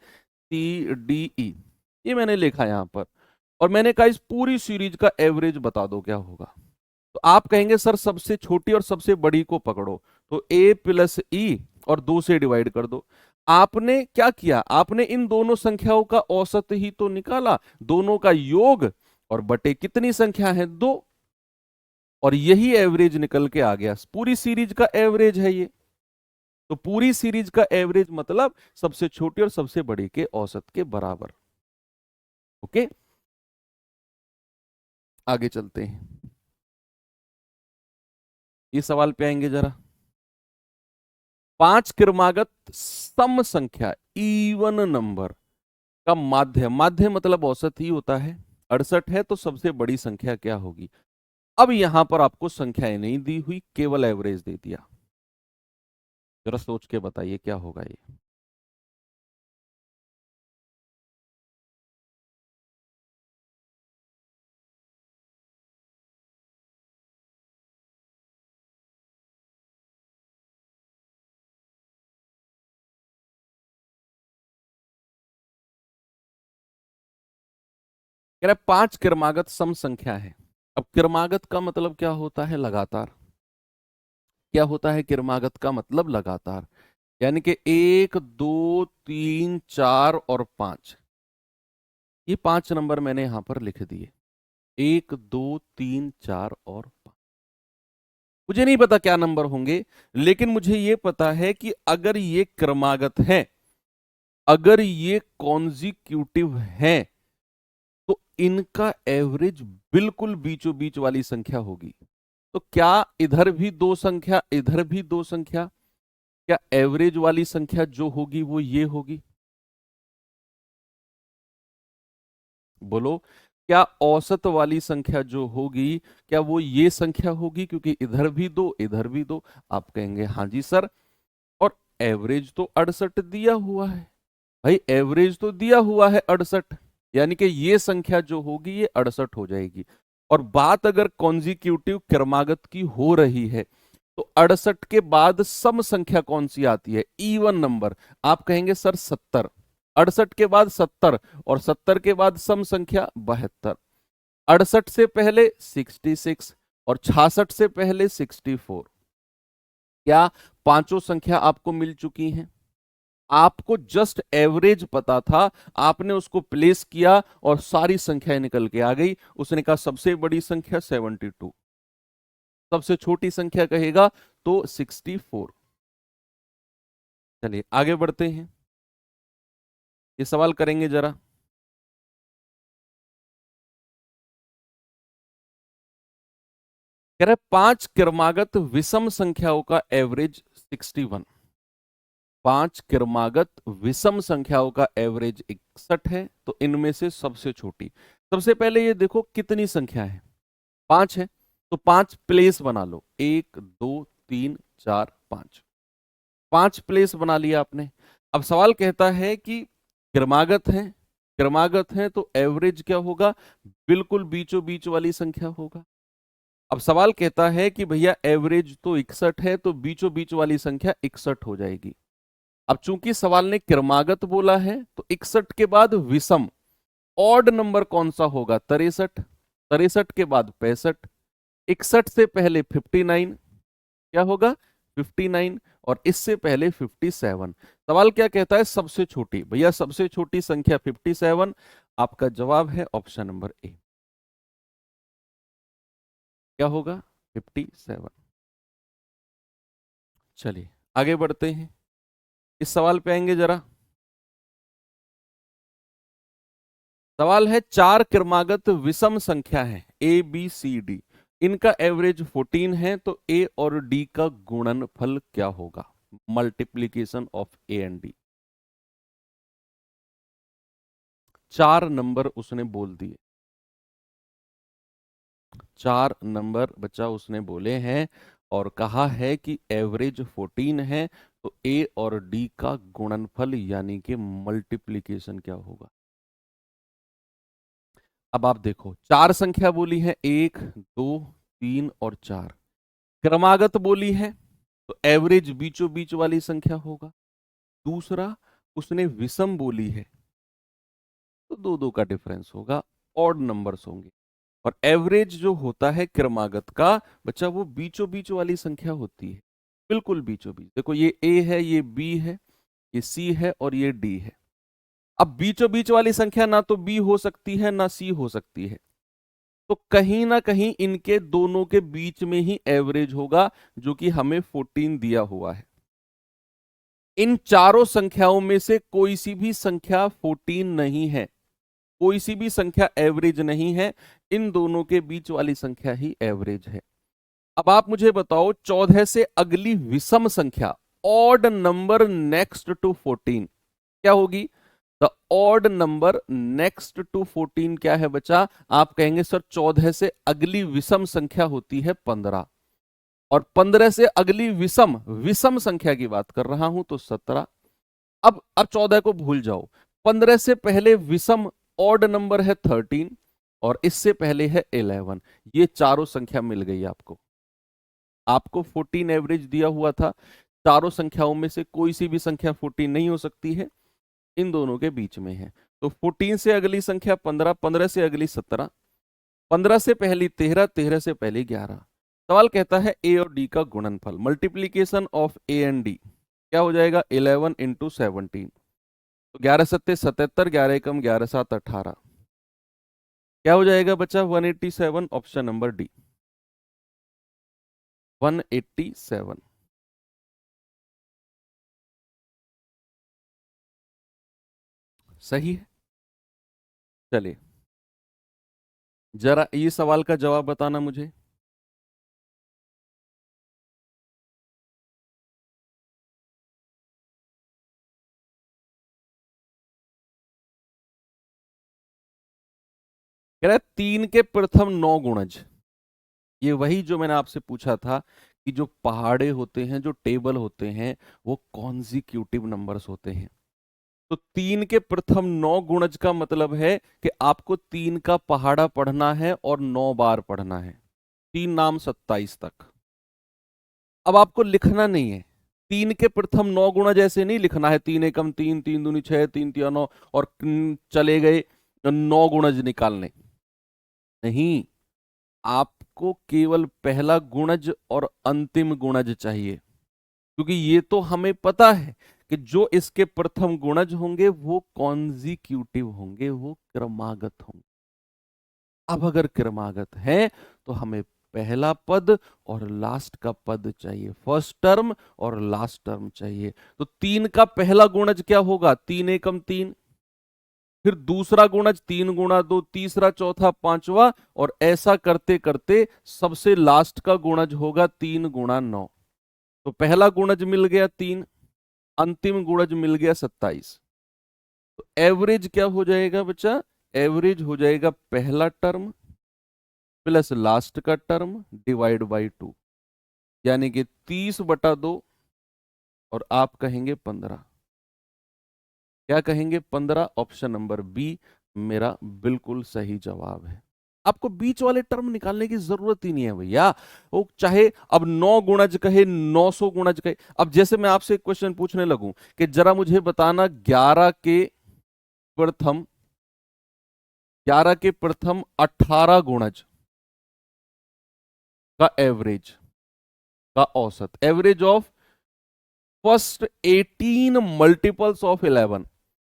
Speaker 1: ये मैंने लिखा यहां पर, और मैंने कहा इस पूरी सीरीज का एवरेज बता दो क्या होगा। तो आप कहेंगे सर सबसे छोटी और सबसे बड़ी को पकड़ो, तो A प्लस E और 2 से डिवाइड कर दो। आपने क्या किया? आपने इन दोनों संख्याओं का औसत ही तो निकाला, दोनों का योग और बटे कितनी संख्या है? 2, और यही एवरेज निकल के आ गया। पूरी सीरीज का एवरेज है ये। तो पूरी सीरीज का एवरेज मतलब सबसे छोटी और सबसे बड़ी के औसत के बराबर। ओके, आगे चलते हैं, ये सवाल पे आएंगे जरा। 5 क्रमागत सम संख्या इवन नंबर का माध्य, माध्य मतलब औसत ही होता है, 68 है, तो सबसे बड़ी संख्या क्या होगी? अब यहां पर आपको संख्याएं नहीं दी हुई, केवल एवरेज दे दिया। जरा सोच के बताइए क्या होगा ये। कह रहा है 5 क्रमागत सम संख्या है। अब क्रमागत का मतलब क्या होता है? लगातार। क्या होता है क्रमागत का मतलब? लगातार। यानी कि 1 2 3 4 और 5, ये 5 नंबर मैंने यहां पर लिख दिए, 1 2 3 4 और 5। मुझे नहीं पता क्या नंबर होंगे, लेकिन मुझे ये पता है कि अगर ये क्रमागत है, अगर ये कॉन्जिक्यूटिव है, तो इनका एवरेज बिल्कुल बीचों बीच वाली संख्या होगी। तो क्या इधर भी दो संख्या, इधर भी दो संख्या, क्या एवरेज वाली संख्या जो होगी वो ये होगी? बोलो, क्या औसत वाली संख्या जो होगी क्या वो ये संख्या होगी? क्योंकि इधर भी दो, इधर भी दो। आप कहेंगे हाँ जी सर, और एवरेज तो 68 दिया हुआ है। भाई एवरेज तो दिया हुआ है 68, यानी कि ये संख्या जो होगी ये 68 हो जाएगी। और बात अगर कॉन्जिक्यूटिव क्रमागत की हो रही है, तो 68 के बाद सम संख्या कौन सी आती है? Even number. आप कहेंगे सर 70, 68 के बाद 70, और 70 के बाद सम संख्या 72। 68 से पहले 66 और 66 से पहले 64। क्या पांचों संख्या आपको मिल चुकी हैं? आपको जस्ट एवरेज पता था, आपने उसको प्लेस किया और सारी संख्याएं निकल के आ गई। उसने कहा सबसे बड़ी संख्या 72, सबसे छोटी संख्या कहेगा तो 64। चलिए आगे बढ़ते हैं, ये सवाल करेंगे जरा। कह रहे 5 क्रमागत विषम संख्याओं का एवरेज 61। 5 क्रमागत विषम संख्याओं का एवरेज 61 है, तो इनमें से सबसे छोटी, सबसे पहले ये देखो कितनी संख्या है? 5 है, तो 5 प्लेस बना लो, 1 2 3 4 5, 5 प्लेस बना लिया आपने। अब सवाल कहता है कि क्रमागत है, क्रमागत है तो एवरेज क्या होगा? बिल्कुल बीचों बीच वाली संख्या होगा। अब सवाल कहता है कि भैया एवरेज तो 61 है, तो बीचों बीच वाली संख्या 61 हो जाएगी। अब चूंकि सवाल ने क्रमागत बोला है, तो 61 के बाद विषम ऑड नंबर कौन सा होगा? 63, 63 के बाद 65, 61 से पहले 59 क्या होगा 59, और इससे पहले 57। सवाल क्या कहता है, सबसे छोटी, भैया सबसे छोटी संख्या 57। आपका जवाब है ऑप्शन नंबर ए, क्या होगा 57। चलिए आगे बढ़ते हैं, इस सवाल पे आएंगे जरा। सवाल है, चार क्रमागत विषम संख्या है ए बी सी डी, इनका एवरेज 14 है, तो ए और डी का गुणनफल क्या होगा, multiplication of A and D. चार नंबर उसने बोल दिए, चार नंबर बच्चा उसने बोले हैं, और कहा है कि एवरेज 14 है, तो ए और डी का गुणनफल यानी कि मल्टीप्लीकेशन क्या होगा। अब आप देखो, चार संख्या बोली है, 1 2 3 और 4, क्रमागत बोली है, तो एवरेज बीचों बीच वाली संख्या होगा। दूसरा, उसने विषम बोली है, तो दो दो का डिफरेंस होगा, ऑड नंबर्स होंगे। और एवरेज जो होता है क्रमागत का बच्चा, वो बीचों बीच वाली संख्या होती है, बिल्कुल बीचों बीच। देखो ये ए है, ये बी है, ये सी है और ये डी है। अब बीचों बीच वाली संख्या ना तो बी हो सकती है ना सी हो सकती है, तो कहीं ना कहीं इनके दोनों के बीच में ही एवरेज होगा, जो कि हमें 14 दिया हुआ है। इन चारों संख्याओं में से कोई सी भी संख्या 14 नहीं है, कोई सी भी संख्या एवरेज नहीं है, इन दोनों के बीच वाली संख्या ही एवरेज है। अब आप मुझे बताओ, 14 से अगली विषम संख्या, ऑड नंबर नेक्स्ट टू 14 क्या होगी। The odd number next to 14 क्या है बच्चा, आप कहेंगे सर 14 से अगली विषम संख्या होती है 15, और 15 से अगली विषम विषम संख्या की बात कर रहा हूं तो 17। अब 14 को भूल जाओ, 15 से पहले विषम ऑड नंबर है 13, और इससे पहले है 11। ये चारों संख्या मिल गई आपको, आपको 14 एवरेज दिया हुआ था, चारों संख्याओं में से कोई सी भी संख्या 14 नहीं हो सकती है, इन दोनों के बीच में है। तो 14 से अगली संख्या 15, 15 से अगली 17, 15 से पहली 13, 13 से पहली 11। सवाल कहता है ए और डी का गुणनफल, multiplication of A and D क्या हो जाएगा, 11 इंटू 17, तो 11 सत्ते 77, 11 एकम 11 7 18, क्या हो जाएगा बच्चा 187, ऑप्शन नंबर डी 187। सही है। चलिए जरा ये सवाल का जवाब बताना मुझे। कह रहा है 3 के प्रथम 9 गुणज, ये वही जो मैंने आपसे पूछा था कि जो पहाड़े होते हैं, जो टेबल होते हैं, वो कॉन्जिक्यूटिव नंबर्स होते हैं। तो 3 के प्रथम 9 गुणज का मतलब है कि आपको 3 का पहाड़ा पढ़ना है और 9 बार पढ़ना है, 3 नाम 27 तक। अब आपको लिखना नहीं है, 3 के प्रथम 9 गुणज ऐसे नहीं लिखना है, 3 एकम 3, 3 दूनी 6, 3 तिया 9, और चले गए 9 गुणज निकालने, नहीं। आपको केवल पहला गुणज और अंतिम गुणज चाहिए, क्योंकि ये तो हमें पता है कि जो इसके प्रथम गुणज होंगे वो कॉन्जिक्यूटिव होंगे, वो क्रमागत होंगे। अब अगर क्रमागत है तो हमें पहला पद और लास्ट का पद चाहिए, फर्स्ट टर्म और लास्ट टर्म चाहिए। तो 3 का पहला गुणज क्या होगा, 3 एकम 3, फिर दूसरा गुणज 3 गुणा 2, तीसरा चौथा पांचवा, और ऐसा करते करते सबसे लास्ट का गुणज होगा 3 गुणा 9। तो पहला गुणज मिल गया 3, अंतिम गुणज मिल गया 27। तो एवरेज क्या हो जाएगा बच्चा, एवरेज हो जाएगा पहला टर्म प्लस लास्ट का टर्म डिवाइड बाई 2, यानी कि 30/2, और आप कहेंगे 15, क्या कहेंगे 15, ऑप्शन नंबर बी मेरा बिल्कुल सही जवाब है। आपको बीच वाले टर्म निकालने की जरूरत ही नहीं है भैया, वो चाहे अब 9 गुणज कहे 900 गुणज कहे। अब जैसे मैं आपसे एक क्वेश्चन पूछने लगूं कि जरा मुझे बताना 11 के प्रथम 18 गुणज, का एवरेज का औसत, average of first 18 multiples of 11,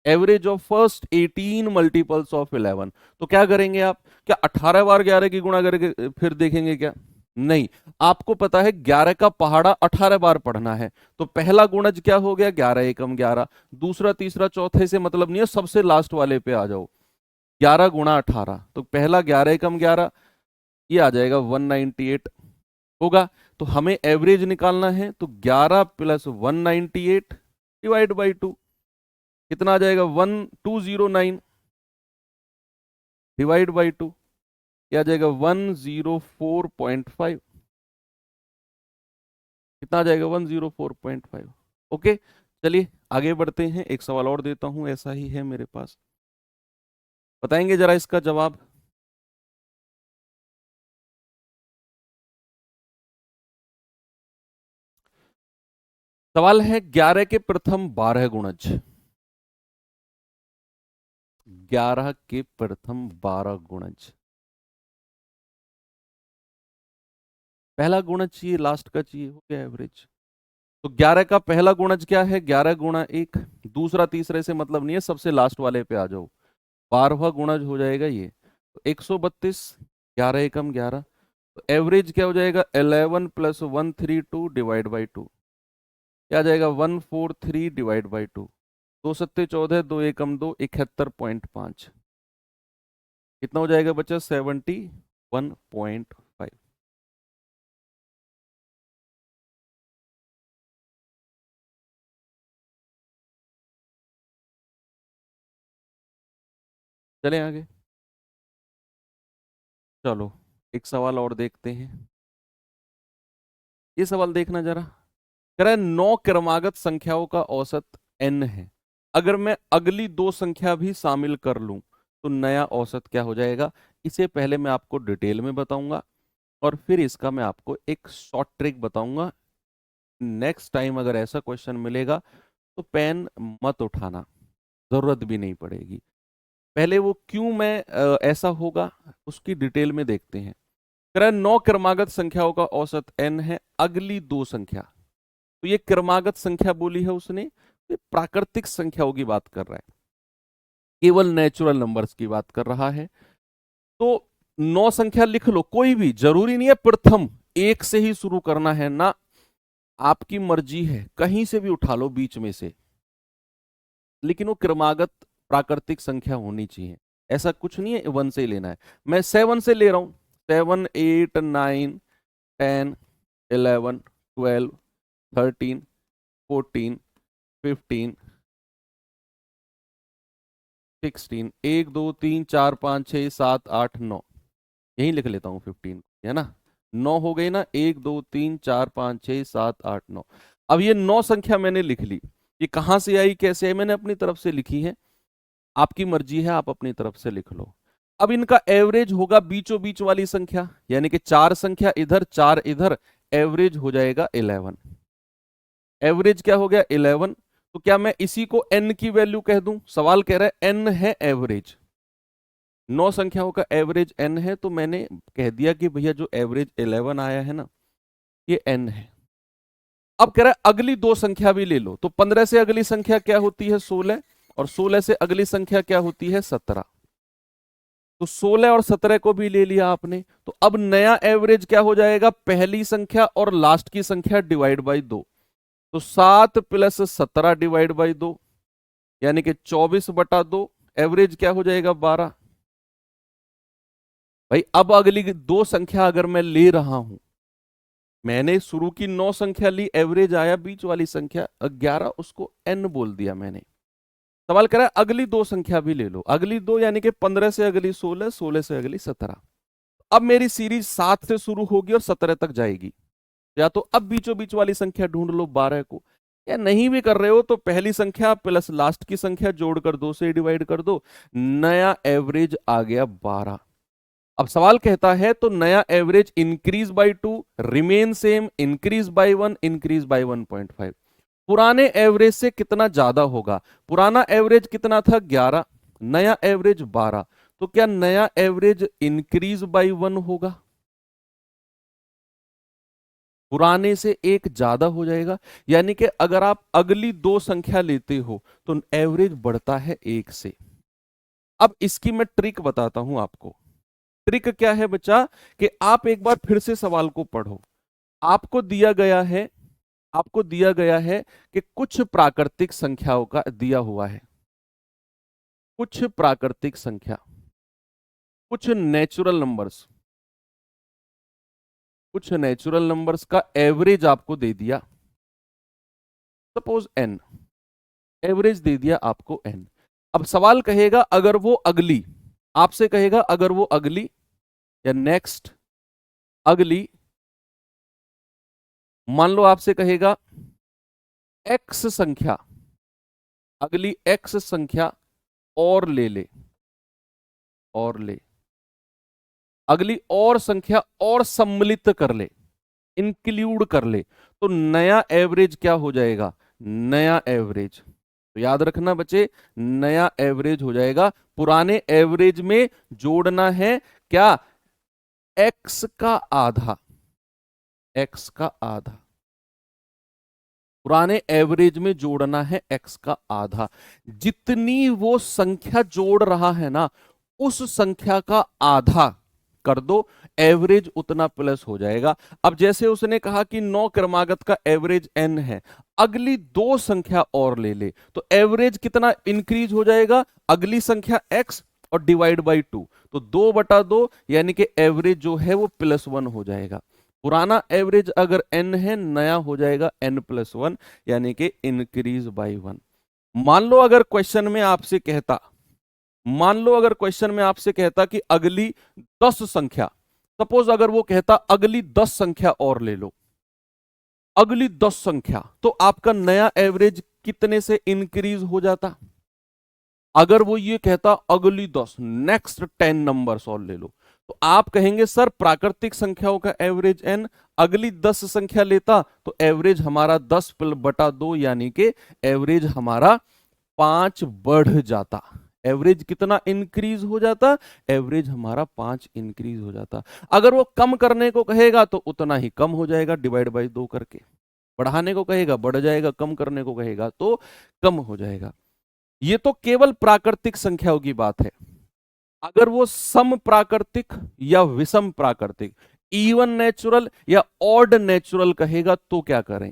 Speaker 1: average of first 18 multiples of 11। तो क्या करेंगे आप, क्या 18 बार 11 की गुणा करके फिर देखेंगे क्या? नहीं, आपको पता है 11 का पहाड़ा 18 बार पढ़ना है, तो पहला गुणज क्या हो गया, 11 एकम 11, दूसरा तीसरा चौथे से मतलब नहीं है, सबसे लास्ट वाले पे आ जाओ, 11 गुणा 18, तो पहला 11 एकम 11, ये आ जाएगा 198 होगा। तो हमें एवरेज निकालना है, तो 11 प्लस 198 डिवाइड बाई 2 कितना आ जाएगा, 1209 डिवाइड बाई 2 क्या आ जाएगा, 104.5, कितना आ जाएगा, 104.5। ओके, चलिए आगे बढ़ते हैं, एक सवाल और देता हूं, ऐसा ही है मेरे पास, बताएंगे जरा इसका जवाब। सवाल है 11 के प्रथम 12 गुणज, 11 के प्रथम 12 गुणज, पहला गुणज चाहिए, लास्ट का चाहिए, हो गया एवरेज। तो 11 का पहला गुणज क्या है, 11 गुणा 1, दूसरा तीसरे से मतलब नहीं है, सबसे लास्ट वाले पे आ जाओ, 12वां गुणज हो जाएगा ये, तो 132, 11 एकम 11, तो एवरेज क्या हो जाएगा, 11 प्लस 132 डिवाइड बाई 2, क्या आ जाएगा, 143 डिवाइड बाई 2, 2 सत्ते 14, 2 एकम 2, 71.5, कितना हो जाएगा बच्चा, 71.5। चलें आगे, चलो एक सवाल और देखते हैं, ये सवाल देखना जरा, कह रहा है 9 क्रमागत संख्याओं का औसत n है, अगर मैं अगली दो संख्या भी शामिल कर लूं तो नया औसत क्या हो जाएगा। इसे पहले मैं आपको डिटेल में बताऊंगा और फिर इसका मैं आपको एक शॉर्ट ट्रिक बताऊंगा। नेक्स्ट टाइम अगर ऐसा क्वेश्चन मिलेगा तो पेन मत उठाना, जरूरत भी नहीं पड़ेगी। पहले वो क्यों मैं ऐसा होगा उसकी डिटेल में देखते हैं। कह रहा है 9 क्रमागत संख्याओं का औसत n है, अगली दो संख्या, तो ये क्रमागत संख्या बोली है उसने, ये प्राकृतिक संख्याओं की बात कर रहा है, केवल नेचुरल नंबर्स की बात कर रहा है। तो 9 संख्या लिख लो, कोई भी, जरूरी नहीं है प्रथम एक से ही शुरू करना है ना, आपकी मर्जी है, कहीं से भी उठा लो बीच में से, लेकिन वो क्रमागत प्राकृतिक संख्या होनी चाहिए, ऐसा कुछ नहीं है 1 से ही लेना है। मैं 7 से ले रहा हूं, 7 8 9 10 11 12 13 14 15 16 1 2 3 4 5 6 7 8 9, यही लिख लेता हूँ 15, है ना, 9 हो गई ना, 1 2 3 4 5 6 7 8 9। अब ये 9 संख्या मैंने लिख ली, ये कहां से आई कैसे आई, मैंने अपनी तरफ से लिखी है, आपकी मर्जी है, आप अपनी तरफ से लिख लो। अब इनका एवरेज होगा बीचों बीच वाली संख्या, यानी कि 4 संख्या इधर 4 इधर, एवरेज हो जाएगा 11, एवरेज क्या हो गया 11। तो क्या मैं इसी को n की वैल्यू कह दूं, सवाल कह रहा है n है एवरेज, 9 संख्याओं का एवरेज n है, तो मैंने कह दिया कि भैया जो एवरेज 11 आया है ना, ये n है। अब कह रहा है अगली दो संख्या भी ले लो, तो 15 से अगली संख्या क्या होती है 16, और 16 से अगली संख्या क्या होती है 17, तो 16 और 17 को भी ले लिया आपने, तो अब नया एवरेज क्या हो जाएगा, पहली संख्या और लास्ट की संख्या डिवाइड बाई 2, तो 7 प्लस 17 डिवाइड बाई 2, यानी कि 24/2, एवरेज क्या हो जाएगा 12। भाई अब अगली दो संख्या अगर मैं ले रहा हूं, मैंने शुरू की 9 संख्या ली, एवरेज आया बीच वाली संख्या 11, उसको n बोल दिया मैंने। सवाल करा अगली दो संख्या भी ले लो, अगली दो यानी कि 15 से अगली 16, 16 से अगली 17। अब मेरी सीरीज 7 से शुरू होगी और 17 तक जाएगी, या तो अब बीचों बीच वाली संख्या ढूंढ लो 12 को, या नहीं भी कर रहे हो तो पहली संख्या प्लस लास्ट की संख्या जोड़कर 2 से डिवाइड कर दो, नया एवरेज आ गया 12। अब सवाल कहता है तो नया average increase by 2, remain same, increase by 1, increase by 1.5, पुराने एवरेज से कितना ज्यादा होगा, पुराना एवरेज कितना था 11, नया एवरेज 12, तो क्या नया एवरेज इंक्रीज बाय 1 होगा। पुराने से एक ज्यादा हो जाएगा, यानी कि अगर आप अगली दो संख्या लेते हो तो एवरेज बढ़ता है एक से। अब इसकी मैं ट्रिक बताता हूं आपको। ट्रिक क्या है बच्चा, कि आप एक बार फिर से सवाल को पढ़ो। आपको दिया गया है, आपको दिया गया है कि कुछ प्राकृतिक संख्याओं का दिया हुआ है, कुछ प्राकृतिक संख्या, कुछ नेचुरल नंबर्स, कुछ नेचुरल नंबर्स का एवरेज आपको दे दिया, सपोज n, एवरेज दे दिया आपको n। अब सवाल कहेगा अगर वो अगली, आपसे कहेगा अगर वो अगली या नेक्स्ट अगली, मान लो आपसे कहेगा x संख्या, अगली x संख्या और ले ले, और ले, अगली और संख्या और सम्मिलित कर ले, इंक्लूड कर ले, तो नया एवरेज क्या हो जाएगा, नया एवरेज। तो याद रखना बच्चे, नया एवरेज हो जाएगा। पुराने एवरेज में जोड़ना है क्या, x का आधा, x का आधा, पुराने एवरेज में जोड़ना है x का आधा। जितनी वो संख्या जोड़ रहा है ना, उस संख्या का आधा कर दो, एवरेज उतना प्लस हो जाएगा। अब जैसे उसने कहा कि 9 क्रमागत का एवरेज n है, अगली दो संख्या और ले ले तो एवरेज कितना इंक्रीज हो जाएगा, अगली संख्या x और डिवाइड बाई 2, तो 2/2, यानी कि एवरेज जो है वो +1 हो जाएगा। पुराना एवरेज अगर n है, नया हो जाएगा n+1, यानी कि इंक्रीज बाई 1। मान लो अगर क्वेश्चन में आपसे कहता, मान लो अगर क्वेश्चन में आपसे कहता कि अगली 10 संख्या, सपोज अगर वो कहता अगली 10 संख्या और ले लो, अगली 10 संख्या, तो आपका नया एवरेज कितने से इंक्रीज हो जाता। अगर वो ये कहता अगली 10, नेक्स्ट 10 नंबर्स और ले लो, तो आप कहेंगे सर प्राकृतिक संख्याओं का एवरेज n, अगली 10 संख्या लेता तो एवरेज हमारा 10/2, यानी कि एवरेज हमारा 5 बढ़ जाता। एवरेज कितना इंक्रीज हो जाता, एवरेज हमारा 5 इंक्रीज हो जाता। अगर वो कम करने को कहेगा तो उतना ही कम हो जाएगा, डिवाइड बाई 2 करके। बढ़ाने को कहेगा बढ़ जाएगा, कम करने को कहेगा तो कम हो जाएगा। ये तो केवल प्राकृतिक संख्याओं की बात है। अगर वो सम प्राकृतिक या विषम प्राकृतिक, इवन नेचुरल या ऑड नेचुरल कहेगा तो क्या करें,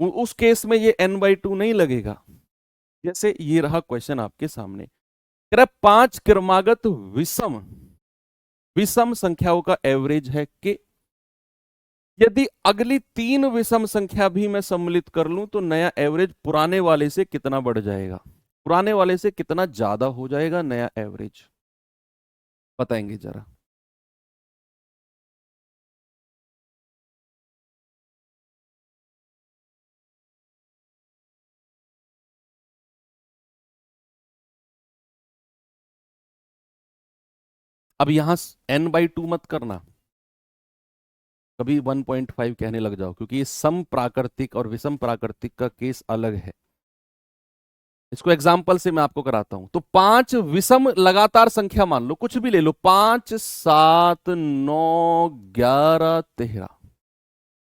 Speaker 1: उस केस में ये n/2 नहीं लगेगा। जैसे ये रहा क्वेश्चन आपके सामने, कह रहा 5 क्रमागत विषम, विषम संख्याओं का एवरेज है कि यदि अगली 3 विषम संख्या भी मैं सम्मिलित कर लूं तो नया एवरेज पुराने वाले से कितना बढ़ जाएगा, पुराने वाले से कितना ज्यादा हो जाएगा नया एवरेज, बताएंगे जरा। अब यहां n/2 मत करना, कभी 1.5 कहने लग जाओ, क्योंकि ये सम प्राकृतिक और विषम प्राकृतिक का केस अलग है। इसको एग्जाम्पल से मैं आपको कराता हूं। तो 5 विषम लगातार संख्या मान लो, कुछ भी ले लो, 5, 7, 9, 11, 13,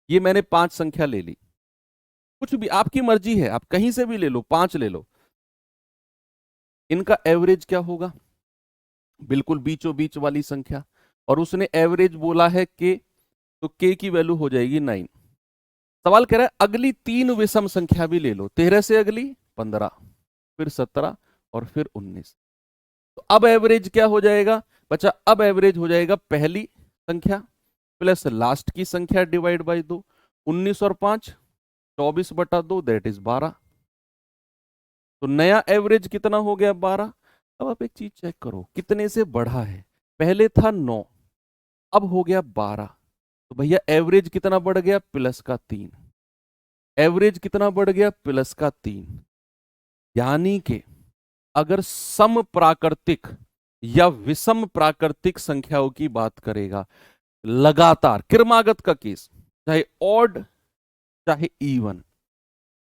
Speaker 1: ये मैंने 5 संख्या ले ली, कुछ भी आपकी मर्जी है, आप कहीं से भी ले लो, 5 ले लो। इनका एवरेज क्या होगा, बिल्कुल बीचों बीच वाली संख्या, और उसने एवरेज बोला है के, तो के की वैल्यू हो जाएगी 9। सवाल कह रहा है अगली 3 विषम संख्या भी ले लो, 13 से अगली 15, फिर 17 और फिर 19, तो अब एवरेज क्या हो जाएगा बच्चा, अब एवरेज हो जाएगा पहली संख्या प्लस लास्ट की संख्या डिवाइड बाई 2, 19 और 5 24/2, दैट इज 12। तो नया एवरेज कितना हो गया 12। अब आप एक चीज चेक करो कितने से बढ़ा है, पहले था 9, अब हो गया 12, तो भैया एवरेज कितना बढ़ गया, +3, एवरेज कितना बढ़ गया, +3। यानी कि अगर सम प्राकृतिक या विषम प्राकृतिक संख्याओं की बात करेगा, लगातार क्रमागत का केस, चाहे ऑड चाहे इवन,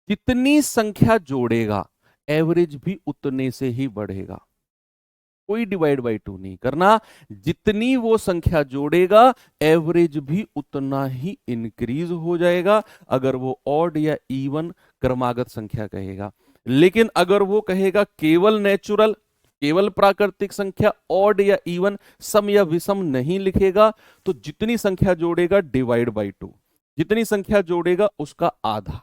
Speaker 1: जितनी संख्या जोड़ेगा एवरेज भी उतने से ही बढ़ेगा, कोई डिवाइड बाई 2 नहीं करना। जितनी वो संख्या जोड़ेगा एवरेज भी उतना ही इंक्रीज हो जाएगा, अगर वो ऑड या इवन क्रमागत संख्या कहेगा। लेकिन अगर वो कहेगा केवल नेचुरल, केवल प्राकृतिक संख्या, ऑड या इवन, सम या विषम नहीं लिखेगा, तो जितनी संख्या जोड़ेगा डिवाइड बाई 2, जितनी संख्या जोड़ेगा उसका आधा।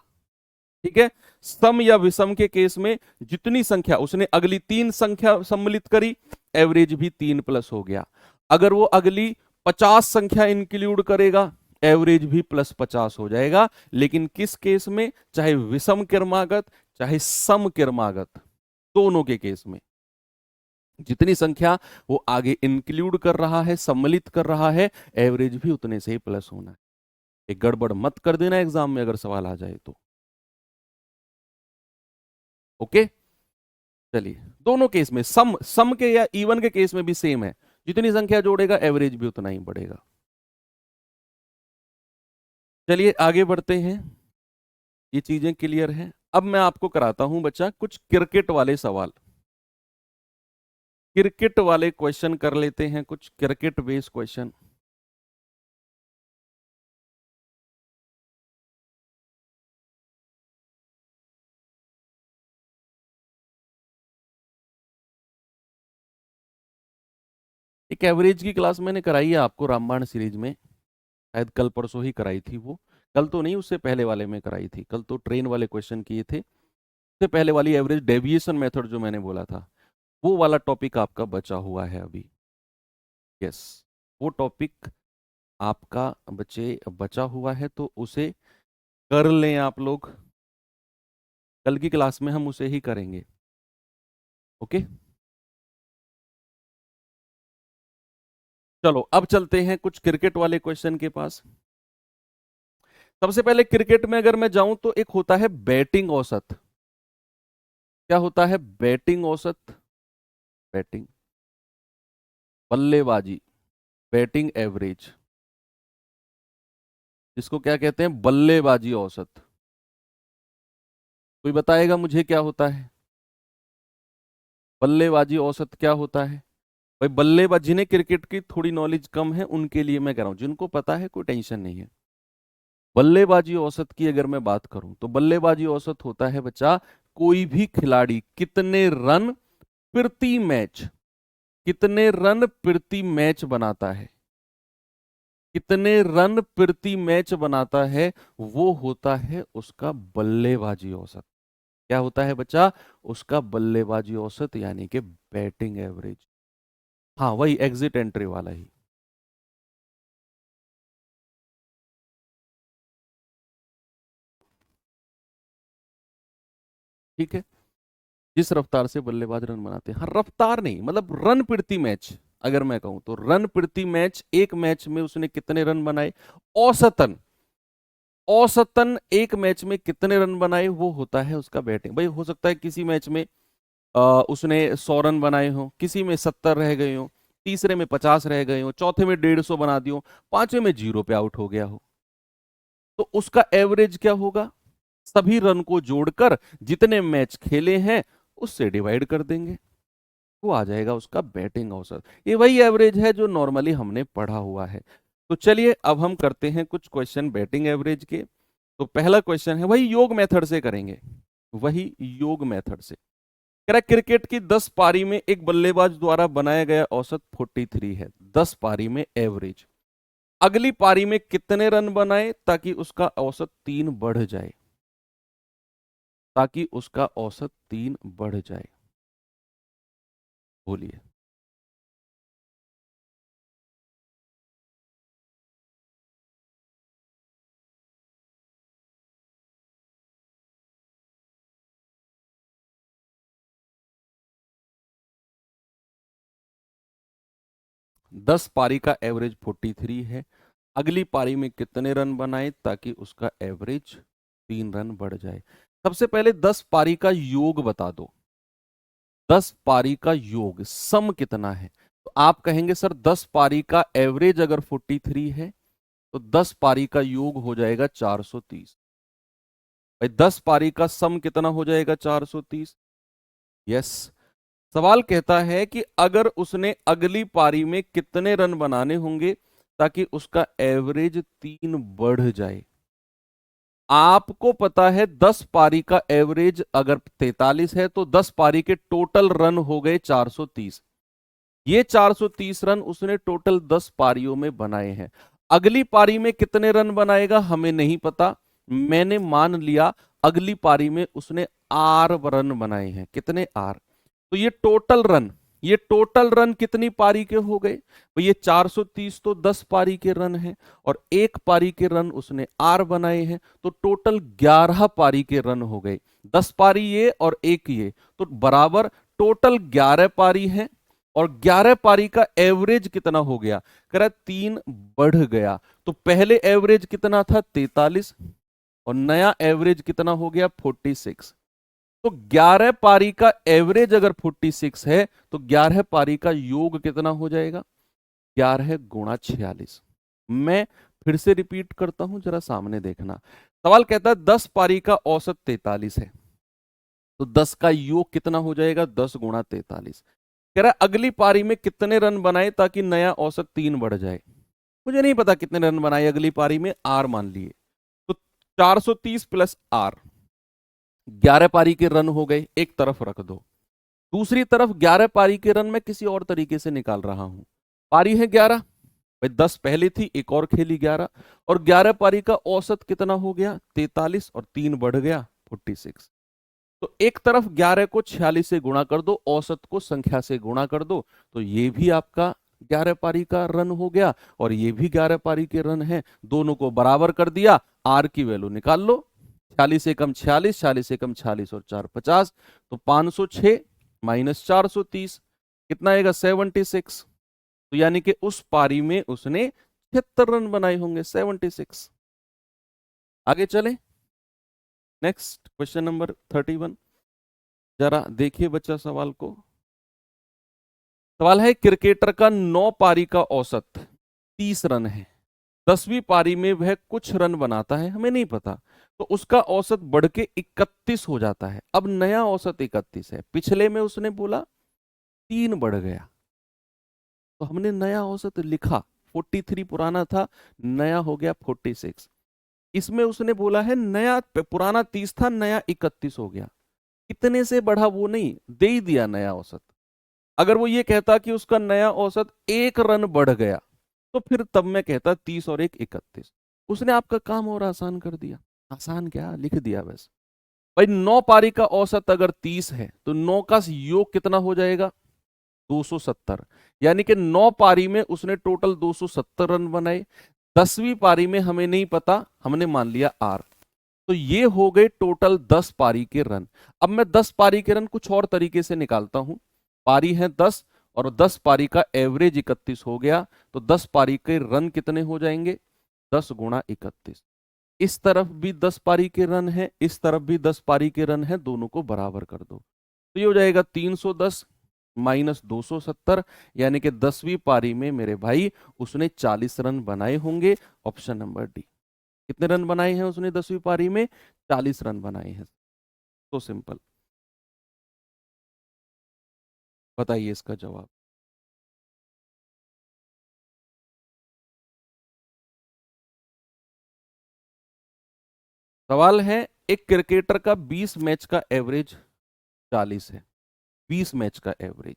Speaker 1: ठीक है, सम या विषम के केस में जितनी संख्या उसने अगली 3 संख्या सम्मिलित करी, एवरेज भी 3 प्लस हो गया। अगर वो अगली 50 संख्या इंक्लूड करेगा, एवरेज भी प्लस 50 हो जाएगा। लेकिन किस केस में, चाहे विषम क्रमागत चाहे सम क्रमागत, दोनों के केस में जितनी संख्या वो आगे इंक्लूड कर रहा है, सम्मिलित कर रहा है, एवरेज भी उतने से ही प्लस होना है। एक गड़बड़ मत कर देना एग्जाम में अगर सवाल आ जाए तो। ओके, चलिए दोनों केस में, सम के या इवन के केस में भी सेम है, जितनी संख्या जोड़ेगा एवरेज भी उतना ही बढ़ेगा। चलिए आगे बढ़ते हैं, ये चीजें क्लियर हैं। अब मैं आपको कराता हूं बच्चा कुछ क्रिकेट वाले सवाल, क्रिकेट वाले क्वेश्चन कर लेते हैं, कुछ क्रिकेट बेस्ड क्वेश्चन। एक एवरेज की क्लास मैंने कराई है आपको रामबाण सीरीज में, शायद कल परसों ही कराई थी वो, कल तो नहीं उससे पहले वाले में कराई थी। कल तो ट्रेन वाले क्वेश्चन किए थे, उससे पहले वाली एवरेज डेविएशन मेथड जो मैंने बोला था, वो वाला टॉपिक आपका बचा हुआ है अभी। यस, वो टॉपिक आपका बचा हुआ है, तो उसे कर लें आप लोग, कल की क्लास में हम उसे ही करेंगे। ओके, चलो अब चलते हैं कुछ क्रिकेट वाले क्वेश्चन के पास। सबसे पहले क्रिकेट में अगर मैं जाऊं तो एक होता है बैटिंग औसत। क्या होता है? बैटिंग औसत, बैटिंग, बल्लेबाजी, बैटिंग एवरेज, इसको क्या कहते हैं? बल्लेबाजी औसत। कोई बताएगा मुझे क्या होता है बल्लेबाजी औसत? क्या होता है भाई? बल्लेबाज, जिन्हें क्रिकेट की थोड़ी नॉलेज कम है उनके लिए मैं कह रहा हूं, जिनको पता है कोई टेंशन नहीं है। बल्लेबाजी औसत की अगर मैं बात करूं तो बल्लेबाजी औसत होता है बच्चा, कोई भी खिलाड़ी कितने रन प्रति मैच, कितने रन प्रति मैच बनाता है, कितने रन प्रति मैच बनाता है, वो होता है उसका बल्लेबाजी औसत। क्या होता है बच्चा? उसका बल्लेबाजी औसत, यानी कि बैटिंग एवरेज। हाँ, वही एग्जिट एंट्री वाला ही। ठीक है, जिस रफ्तार से बल्लेबाज रन बनाते हैं, हाँ रफ्तार नहीं, मतलब रन प्रति मैच। अगर मैं कहूं तो रन प्रति मैच, एक मैच में उसने कितने रन बनाए, औसतन, औसतन एक मैच में कितने रन बनाए, वो होता है उसका बैटिंग। भाई हो सकता है किसी मैच में उसने 100 रन बनाए हो, किसी में 70 रह गए हो, तीसरे में 50 रह गए हो, चौथे में 150 बना दियो, पांचवें में 0 पे आउट हो गया हो, तो उसका एवरेज क्या होगा? सभी रन को जोड़कर जितने मैच खेले हैं उससे डिवाइड कर देंगे, वो आ जाएगा उसका बैटिंग औसत। ये वही एवरेज है जो नॉर्मली हमने पढ़ा हुआ है। तो चलिए अब हम करते हैं कुछ क्वेश्चन बैटिंग एवरेज के। तो पहला क्वेश्चन है, वही योग मेथड से करेंगे, वही योग मेथड से। कह रहा क्रिकेट की 10 पारी में एक बल्लेबाज द्वारा बनाया गया औसत 43 है, 10 पारी में एवरेज। अगली पारी में कितने रन बनाए ताकि उसका औसत 3 बढ़ जाए, ताकि उसका औसत 3 बढ़ जाए? बोलिए। 10 पारी का एवरेज 43 है, अगली पारी में कितने रन बनाए ताकि उसका एवरेज 3 रन बढ़ जाए? सबसे पहले 10 पारी का योग बता दो, 10 पारी का योग सम कितना है? तो आप कहेंगे सर 10 पारी का एवरेज अगर 43 है तो 10 पारी का योग हो जाएगा 430। भाई 10 पारी का सम कितना हो जाएगा? 430। यस, सवाल कहता है कि अगर उसने अगली पारी में कितने रन बनाने होंगे ताकि उसका एवरेज 3 बढ़ जाए। आपको पता है 10 पारी का एवरेज अगर 43 है तो 10 पारी के टोटल रन हो गए 430। ये 430 रन उसने टोटल 10 पारियों में बनाए हैं। अगली पारी में कितने रन बनाएगा हमें नहीं पता। मैंने मान लिया अगली पारी में उसने आर रन बनाए हैं। कितने आर? तो ये टोटल रन कितनी पारी के हो गए? तो ये 430 तो 10 पारी के रन हैं और एक पारी के रन उसने आर बनाए हैं, तो टोटल 11 पारी के रन हो गए। 10 पारी ये और एक ये, तो बराबर टोटल 11 पारी है। और 11 पारी का एवरेज कितना हो गया? कह रहा 3 बढ़ गया। तो पहले एवरेज कितना था? 43 और नया एवरेज कितना हो गया? 46। तो 11 पारी का एवरेज अगर 46 है तो 11 पारी का योग कितना हो जाएगा? 11 गुणा 46। मैं फिर से रिपीट करता हूं, जरा सामने देखना। सवाल कहता है 10 पारी का औसत 43 है, तो 10 का योग कितना हो जाएगा? 10 गुणा 43। कह रहा है अगली पारी में कितने रन बनाए ताकि नया औसत 3 बढ़ जाए। मुझे नहीं पता कितने रन बनाए अगली पारी में, आर मान लिए। तो 430 प्लस आर, 11 पारी के रन हो गए, एक तरफ रख दो। दूसरी तरफ 11 पारी के रन मैं किसी और तरीके से निकाल रहा हूं। पारी है 11, भाई 10 पहले थी, एक और खेली 11, और 11 पारी का औसत कितना हो गया? 43 और 3 बढ़ गया 46। तो एक तरफ 11 को 46 से गुणा कर दो, औसत को संख्या से गुणा कर दो, तो ये भी आपका 11 पारी का रन हो गया और ये भी 11 पारी के रन है। दोनों को बराबर कर दिया, आर की वैल्यू निकाल लो। 46 से कम 46, 46 से कम 46 और 4 50, तो 506 माइनस 430 कितना आएगा? 76। तो यानी कि उस पारी में उसने 76 रन बनाए होंगे, 76। आगे चले, नेक्स्ट क्वेश्चन नंबर 31। जरा देखिए बच्चा सवाल को। सवाल है क्रिकेटर का 9 पारी का औसत 30 रन है, 10वीं पारी में वह कुछ रन बनाता है, हमें नहीं पता, तो उसका औसत बढ़ के 31 हो जाता है। अब नया औसत 31 है, पिछले में उसने बोला 3 बढ़ गया, तो हमने नया औसत लिखा। 43 पुराना था, नया हो गया 46। इसमें उसने बोला है नया, पुराना 30 था, नया 31 हो गया। कितने से बढ़ा वो नहीं, दे ही दिया नया औसत। अगर वो ये कहता कि उसका नया औसत 1 रन बढ़ गया, तो फिर तब मैं कहता 30 और 1 31। उसने आपका काम और आसान कर दिया। आसान क्या, लिख दिया बस। भाई 9 पारी का औसत अगर 30 है तो 9 का योग कितना हो जाएगा? 270। यानी कि 9 पारी में उसने टोटल 270 रन बनाए। 10वीं पारी में हमें नहीं पता, हमने मान लिया आर। तो ये हो गए टोटल 10 पारी के रन। अब मैं 10 पारी के रन कुछ और तरीके से निकालता हूं। पारी है 10 और 10 पारी का एवरेज 31 हो गया, तो 10 पारी के रन कितने हो जाएंगे? 10 गुणा 31। इस तरफ भी 10 पारी के रन है, इस तरफ भी 10 पारी के रन है, दोनों को बराबर कर दो, तो ये हो जाएगा 310 माइनस 270, यानी कि 10वीं पारी में मेरे भाई उसने 40 रन बनाए होंगे। Option number D. कितने रन बनाए हैं उसने 10वीं पारी में? 40 रन बनाए हैं। तो सिंपल। बताइए इसका जवाब। सवाल है एक क्रिकेटर का 20 मैच का एवरेज 40 है, 20 मैच का एवरेज।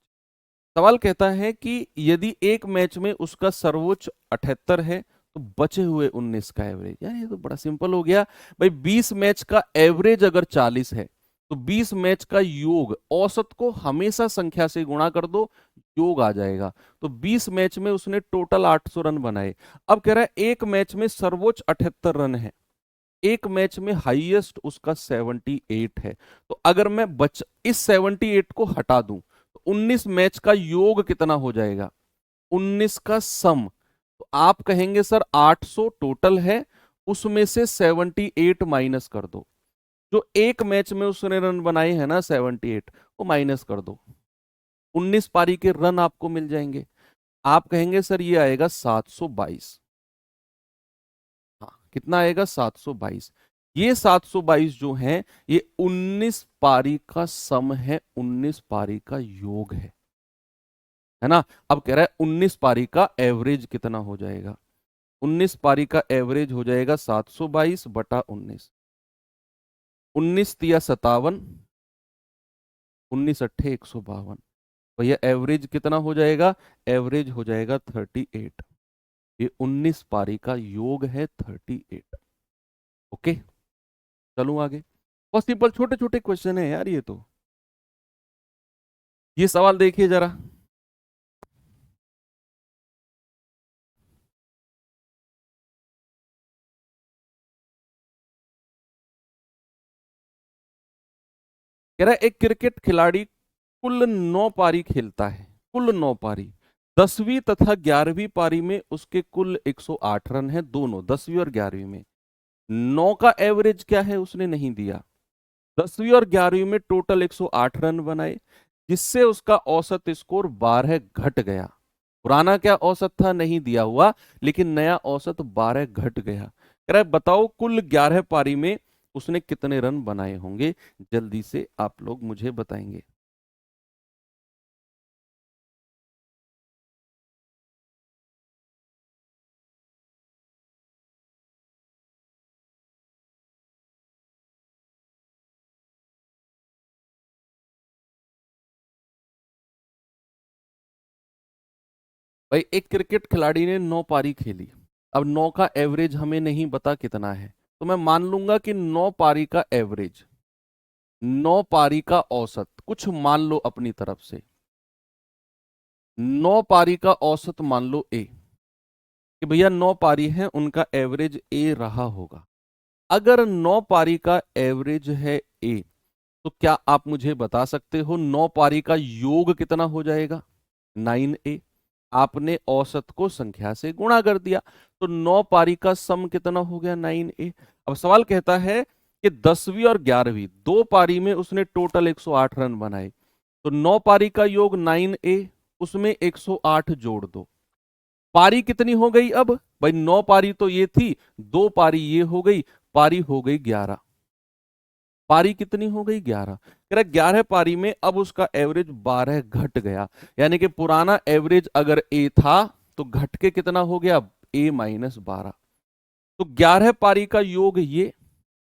Speaker 1: सवाल कहता है कि यदि एक मैच में उसका सर्वोच्च 78 है तो बचे हुए 19 का एवरेज। यार ये तो बड़ा सिंपल हो गया। भाई 20 मैच का एवरेज अगर 40 है तो 20 मैच का योग, औसत को हमेशा संख्या से गुणा कर दो, योग आ जाएगा। तो 20 मैच में उसने टोटल 800 रन बनाए। अब कह रहा है एक मैच में सर्वोच्च 78 रन है, एक मैच में हाईएस्ट उसका 78 है। तो अगर मैं इस 78 को हटा दूं तो 19 मैच का योग कितना हो जाएगा? 19 का सम। तो आप कहेंगे सर 800 टोटल है, उसमें से 78 माइनस कर दो। जो एक मैच में उसने रन बनाए हैं ना 78, वो माइनस कर दो, 19 पारी के रन आपको मिल जाएंगे। आप कहेंगे सर ये आएगा 722। हाँ, कितना आएगा? 722। ये 722 जो है ये 19 पारी का सम है, 19 पारी का योग है ना। अब कह रहा है 19 पारी का एवरेज कितना हो जाएगा। 19 पारी का एवरेज हो जाएगा 722 बटा 19। 19 तिया 57, 19 अट्ठे 152। भैया एवरेज कितना हो जाएगा, एवरेज हो जाएगा 38। ये 19 पारी का योग है 38। ओके, चलूं आगे। बहुत सिंपल छोटे छोटे क्वेश्चन है यार ये तो। ये सवाल देखिए जरा। कह रहा है एक क्रिकेट खिलाड़ी कुल 9 पारी खेलता है, कुल 9 पारी। 10वीं तथा 11वीं पारी में उसके कुल 108 रन है, दोनों 10वीं और 11वीं में। 9 का एवरेज क्या है उसने नहीं दिया। 10वीं और 11वीं में टोटल 108 रन बनाए, जिससे उसका औसत स्कोर 12 घट गया। पुराना क्या औसत था नहीं दिया हुआ, लेकिन नया औसत 12 घट गया। कह रहा है बताओ कुल 11 पारी में उसने कितने रन बनाए होंगे, जल्दी से आप लोग मुझे बताएंगे। भाई एक क्रिकेट खिलाड़ी ने 9 पारी खेली। अब 9 का एवरेज हमें नहीं पता कितना है, तो मैं मान लूंगा कि 9 पारी का एवरेज, 9 पारी का औसत कुछ मान लो अपनी तरफ से। 9 पारी का औसत मान लो ए, कि भैया 9 पारी है उनका एवरेज ए रहा होगा। अगर 9 पारी का एवरेज है ए, तो क्या आप मुझे बता सकते हो 9 पारी का योग कितना हो जाएगा। 9a। आपने औसत को संख्या से गुणा कर दिया, तो 9 पारी का सम कितना हो गया 9a। अब सवाल कहता है कि 10वीं और 11वीं दो पारी में उसने टोटल 108 रन बनाए, तो 9 पारी का योग 9a, उसमें 108 जोड़ दो। पारी कितनी हो गई अब भाई, 9 पारी तो ये थी, दो पारी ये हो गई, पारी हो गई 11। पारी कितनी हो गई 11। कह रहा 11 पारी में अब उसका एवरेज 12 घट गया, यानी कि पुराना एवरेज अगर ए था तो घट के कितना हो गया A-12। तो 11 पारी का योग ये,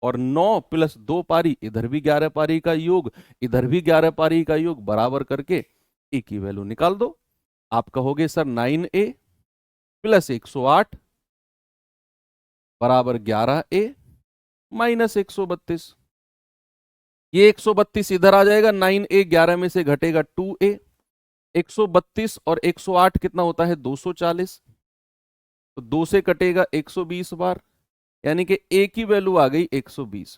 Speaker 1: और 9 प्लस 2 पारी, इधर भी 11 पारी का योग, इधर भी 11 पारी का योग, बराबर करके ए की वैल्यू निकाल दो। आप कहोगे सर 9a प्लस 108 बराबर 11a माइनस 132। ये 132 इधर आ जाएगा, 9a 11 में से घटेगा 2a। 132 और 108 कितना होता है 240, तो 2 से कटेगा 120 बार, यानी कि a की वैल्यू आ गई 120।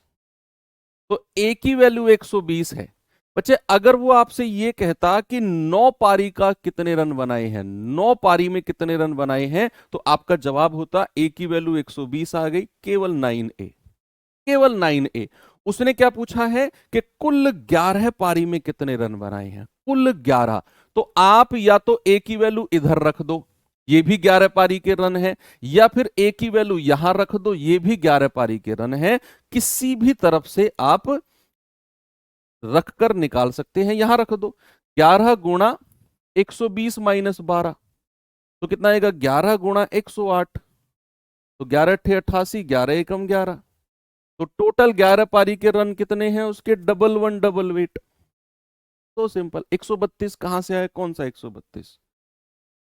Speaker 1: तो a की वैल्यू 120 है। बच्चे अगर वो आपसे ये कहता कि 9 पारी का कितने रन बनाए हैं, 9 पारी में कितने रन बनाए हैं, तो आपका जवाब होता a की वैल्यू 120 आ गई, केवल 9a, केवल 9a। उसने क्या पूछा है कि कुल 11 पारी में कितने रन बनाए हैं, कुल 11। तो आप या तो a की वैल्यू इधर रख दो, ये भी 11 पारी के रन है, या फिर a की वैल्यू यहां रख दो, ये भी 11 पारी के रन है। किसी भी तरफ से आप रखकर निकाल सकते हैं, यहां रख दो। 11 गुणा 120 माइनस 12, तो कितना आएगा 11 गुणा 108, तो 11 अट्ठे 88, 11 एकम 11। तो टोटल 11 पारी के रन कितने हैं उसके, डबल वन डबल वेट। तो सिंपल। 132 कहां से आया, कौन सा 132,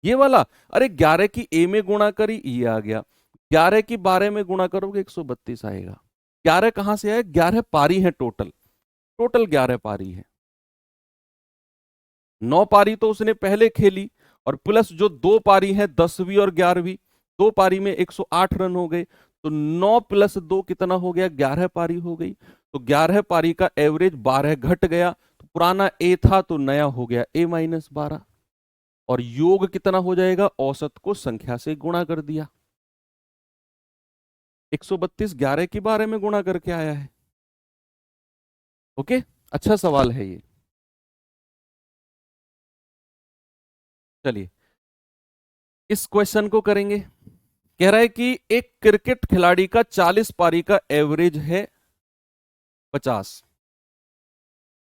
Speaker 1: ये वाला। अरे 11 की ए में गुणा करी ये आ गया, 11 की 12 में गुणा करोगे 132 आएगा। 11 कहां से आया, 11 पारी है टोटल, टोटल 11 पारी है। 9 पारी तो उसने पहले खेली, और प्लस जो दो पारी है 10वीं और 11वीं, दो पारी में 108 रन हो गए, तो 9 प्लस 2 कितना हो गया 11 पारी हो गई। तो 11 पारी का एवरेज 12 घट गया, तो पुराना ए था तो नया हो गया A-12। और योग कितना हो जाएगा, औसत को संख्या से गुणा कर दिया। 132 11 के बारे में गुणा करके आया है। ओके, अच्छा सवाल है ये। चलिए इस क्वेश्चन को करेंगे। कह रहा है कि एक क्रिकेट खिलाड़ी का 40 पारी का एवरेज है 50।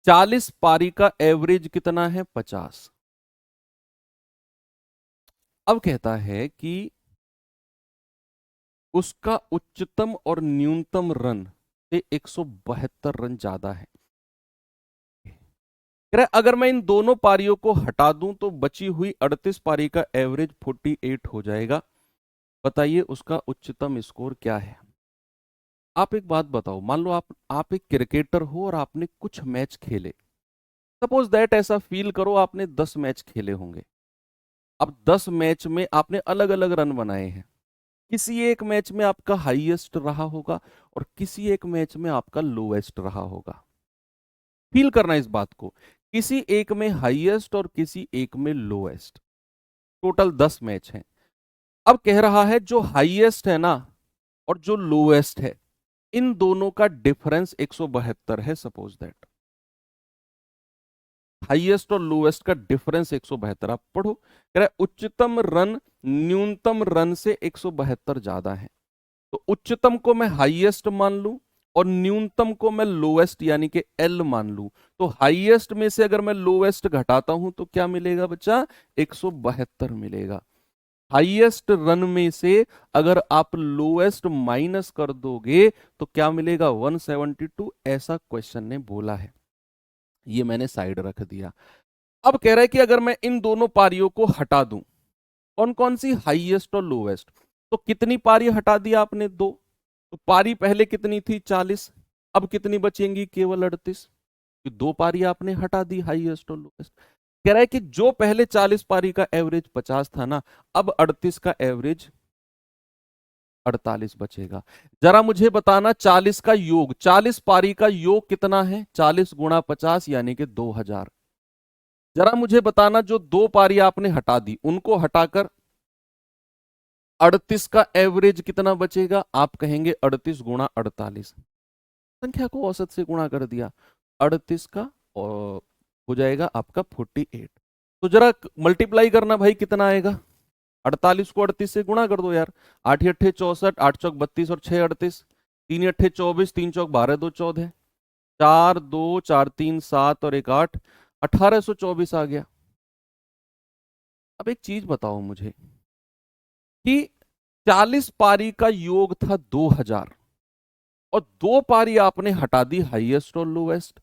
Speaker 1: 40 पारी का एवरेज कितना है? 50। अब कहता है कि उसका उच्चतम और न्यूनतम रन से 172 रन ज्यादा है। कह रहा है अगर मैं इन दोनों पारियों को हटा दूं तो बची हुई 38 पारी का एवरेज 48 हो जाएगा। बताइए उसका उच्चतम स्कोर क्या है। आप एक बात बताओ, मान लो आप एक क्रिकेटर हो और आपने कुछ मैच खेले। सपोज दैट ऐसा फील करो आपने 10 मैच खेले होंगे। अब 10 मैच में आपने अलग अलग रन बनाए हैं। किसी एक मैच में आपका हाईएस्ट रहा होगा और किसी एक मैच में आपका लोएस्ट रहा होगा। फील करना इस बात को, किसी एक में हाईएस्ट और किसी एक में लोएस्ट। टोटल 10 मैच हैं। अब कह रहा है जो हाईएस्ट है ना और जो लोएस्ट है, इन दोनों का डिफरेंस 172 है। सपोज दैट हाईएस्ट और लोएस्ट का डिफरेंस 172। आप पढ़ो, कह रहा है उच्चतम रन न्यूनतम रन से 172 ज्यादा है। तो उच्चतम को मैं हाईएस्ट मान लूं और न्यूनतम को मैं लोएस्ट यानी कि एल मान लूं। तो हाईएस्ट में से अगर मैं लोएस्ट घटाता हूं तो क्या मिलेगा बच्चा? 172 मिलेगा। हाईएस्ट रन में से अगर आप लोएस्ट माइनस कर दोगे तो क्या मिलेगा? 172। ऐसा क्वेश्चन ने बोला है, ये मैंने साइड रख दिया। अब कह रहा है कि अगर मैं इन दोनों पारियों को हटा दूं, कौन कौन सी? हाईएस्ट और लोएस्ट। तो कितनी पारी हटा दिया आपने? 2। तो पारी पहले कितनी थी? 40। अब कितनी बचेंगी? केवल 38। 2 पारी आपने हटा दी, हाईएस्ट और लोएस्ट। कह रहा है कि जो पहले 40 पारी का एवरेज 50 था ना, अब 38 का एवरेज 48 बचेगा। जरा मुझे बताना 40 का योग, 40 पारी का योग कितना है? 40 गुणा 50 यानी कि 2000। जरा मुझे बताना जो 2 पारी आपने हटा दी उनको हटाकर 38 का एवरेज कितना बचेगा? आप कहेंगे 38 गुणा 48। संख्या को औसत से गुणा कर दिया, 38 का और हो जाएगा आपका 48। तो जरा मल्टीप्लाई करना भाई, कितना आएगा? 48 को 38 से गुणा कर दो यार। 8 अट्ठे 64, 8 चौक 32 और 6 38। 3 अट्ठे 24, 3 चौक 12, 2 14, 4 2 4 3 7 और 1 8, 1824 आ गया। अब एक चीज बताओ मुझे कि 40 पारी का योग था 2000 और 2 पारी आपने हटा दी हाईएस्ट और लोएस्ट,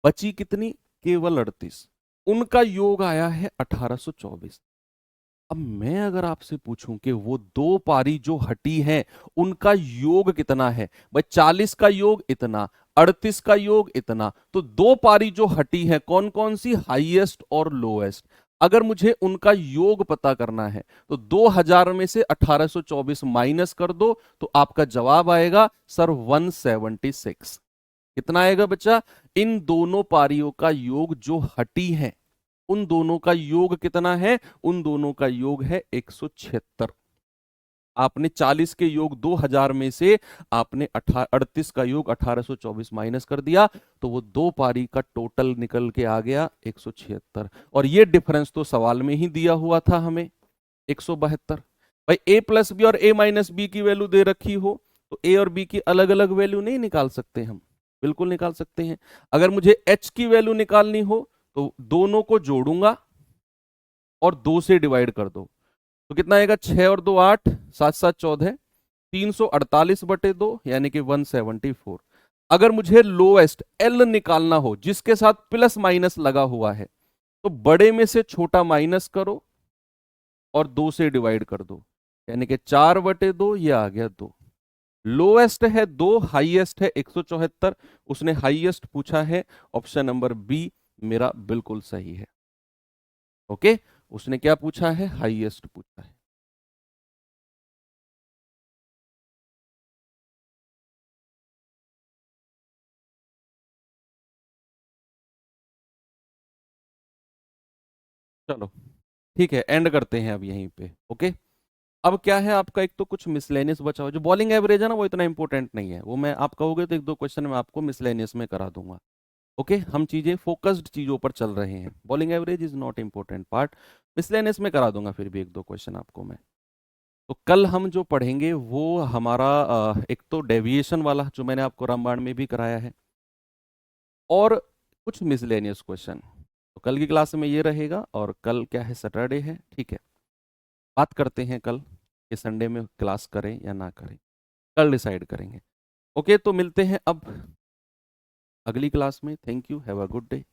Speaker 1: बची कितनी? केवल 38। उनका योग आया है 1824। अब मैं अगर आपसे पूछूं कि वो 2 पारी जो हटी हैं उनका योग कितना है, भाई 40 का योग इतना, 38 का योग इतना, तो 2 पारी जो हटी है कौन कौन सी? हाईएस्ट और लोएस्ट। अगर मुझे उनका योग पता करना है तो 2000 में से 1824 माइनस कर दो तो आपका जवाब आएगा सर 176। कितना आएगा बच्चा? इन दोनों पारियों का योग जो हटी है उन दोनों का योग कितना है? उन दोनों का योग है 176। आपने 40 के योग 2000 में से आपने 38 का योग 1824 माइनस कर दिया तो वो 2 पारी का टोटल निकल के आ गया 176। और ये डिफरेंस तो सवाल में ही दिया हुआ था हमें, 172। भाई ए प्लस बी और ए माइनस बी की वैल्यू दे रखी हो तो ए और बी की अलग अलग वैल्यू नहीं निकाल सकते हम? बिल्कुल निकाल सकते हैं। अगर मुझे एच की वैल्यू निकालनी हो तो दोनों को जोड़ूंगा और 2 से डिवाइड कर दो तो कितना आएगा? 6 और 2 8, 7 7 14, 348/2 यानी कि 174। अगर मुझे लोएस्ट एल निकालना हो जिसके साथ प्लस माइनस लगा हुआ है तो बड़े में से छोटा माइनस करो और 2 से डिवाइड कर दो यानी कि 4/2, ये आ गया 2। लोएस्ट है 2, हाईएस्ट है 174। उसने हाईएस्ट पूछा है, ऑप्शन नंबर बी मेरा बिल्कुल सही है। ओके, उसने क्या पूछा है? हाईएस्ट पूछा है। चलो ठीक है, एंड करते हैं अब यहीं पे। ओके, अब क्या है आपका, एक तो कुछ मिसलेनियस बचा हुआ, जो बॉलिंग एवरेज है ना वो इतना इंपॉर्टेंट नहीं है, वो मैं आप कहोगे तो 1 2 क्वेश्चन मैं आपको मिसलेनियस में करा दूंगा। ओके, हम चीजें फोकस्ड चीजों पर चल रहे हैं, bowling average is not important part. Miscellaneous में करा दूंगा फिर भी 1 2 क्वेश्चन आपको मैं। तो कल हम जो पढ़ेंगे वो हमारा एक तो डेविएशन वाला जो मैंने आपको रामबाण में भी कराया है, और कुछ मिसलेनियस क्वेश्चन। तो कल की क्लास में ये रहेगा, और कल क्या है, सैटरडे है, ठीक है। बात करते हैं कल कि संडे में क्लास करें या ना करें, कल डिसाइड करेंगे। ओके, तो मिलते हैं अब अगली क्लास में। Thank you, have a good day.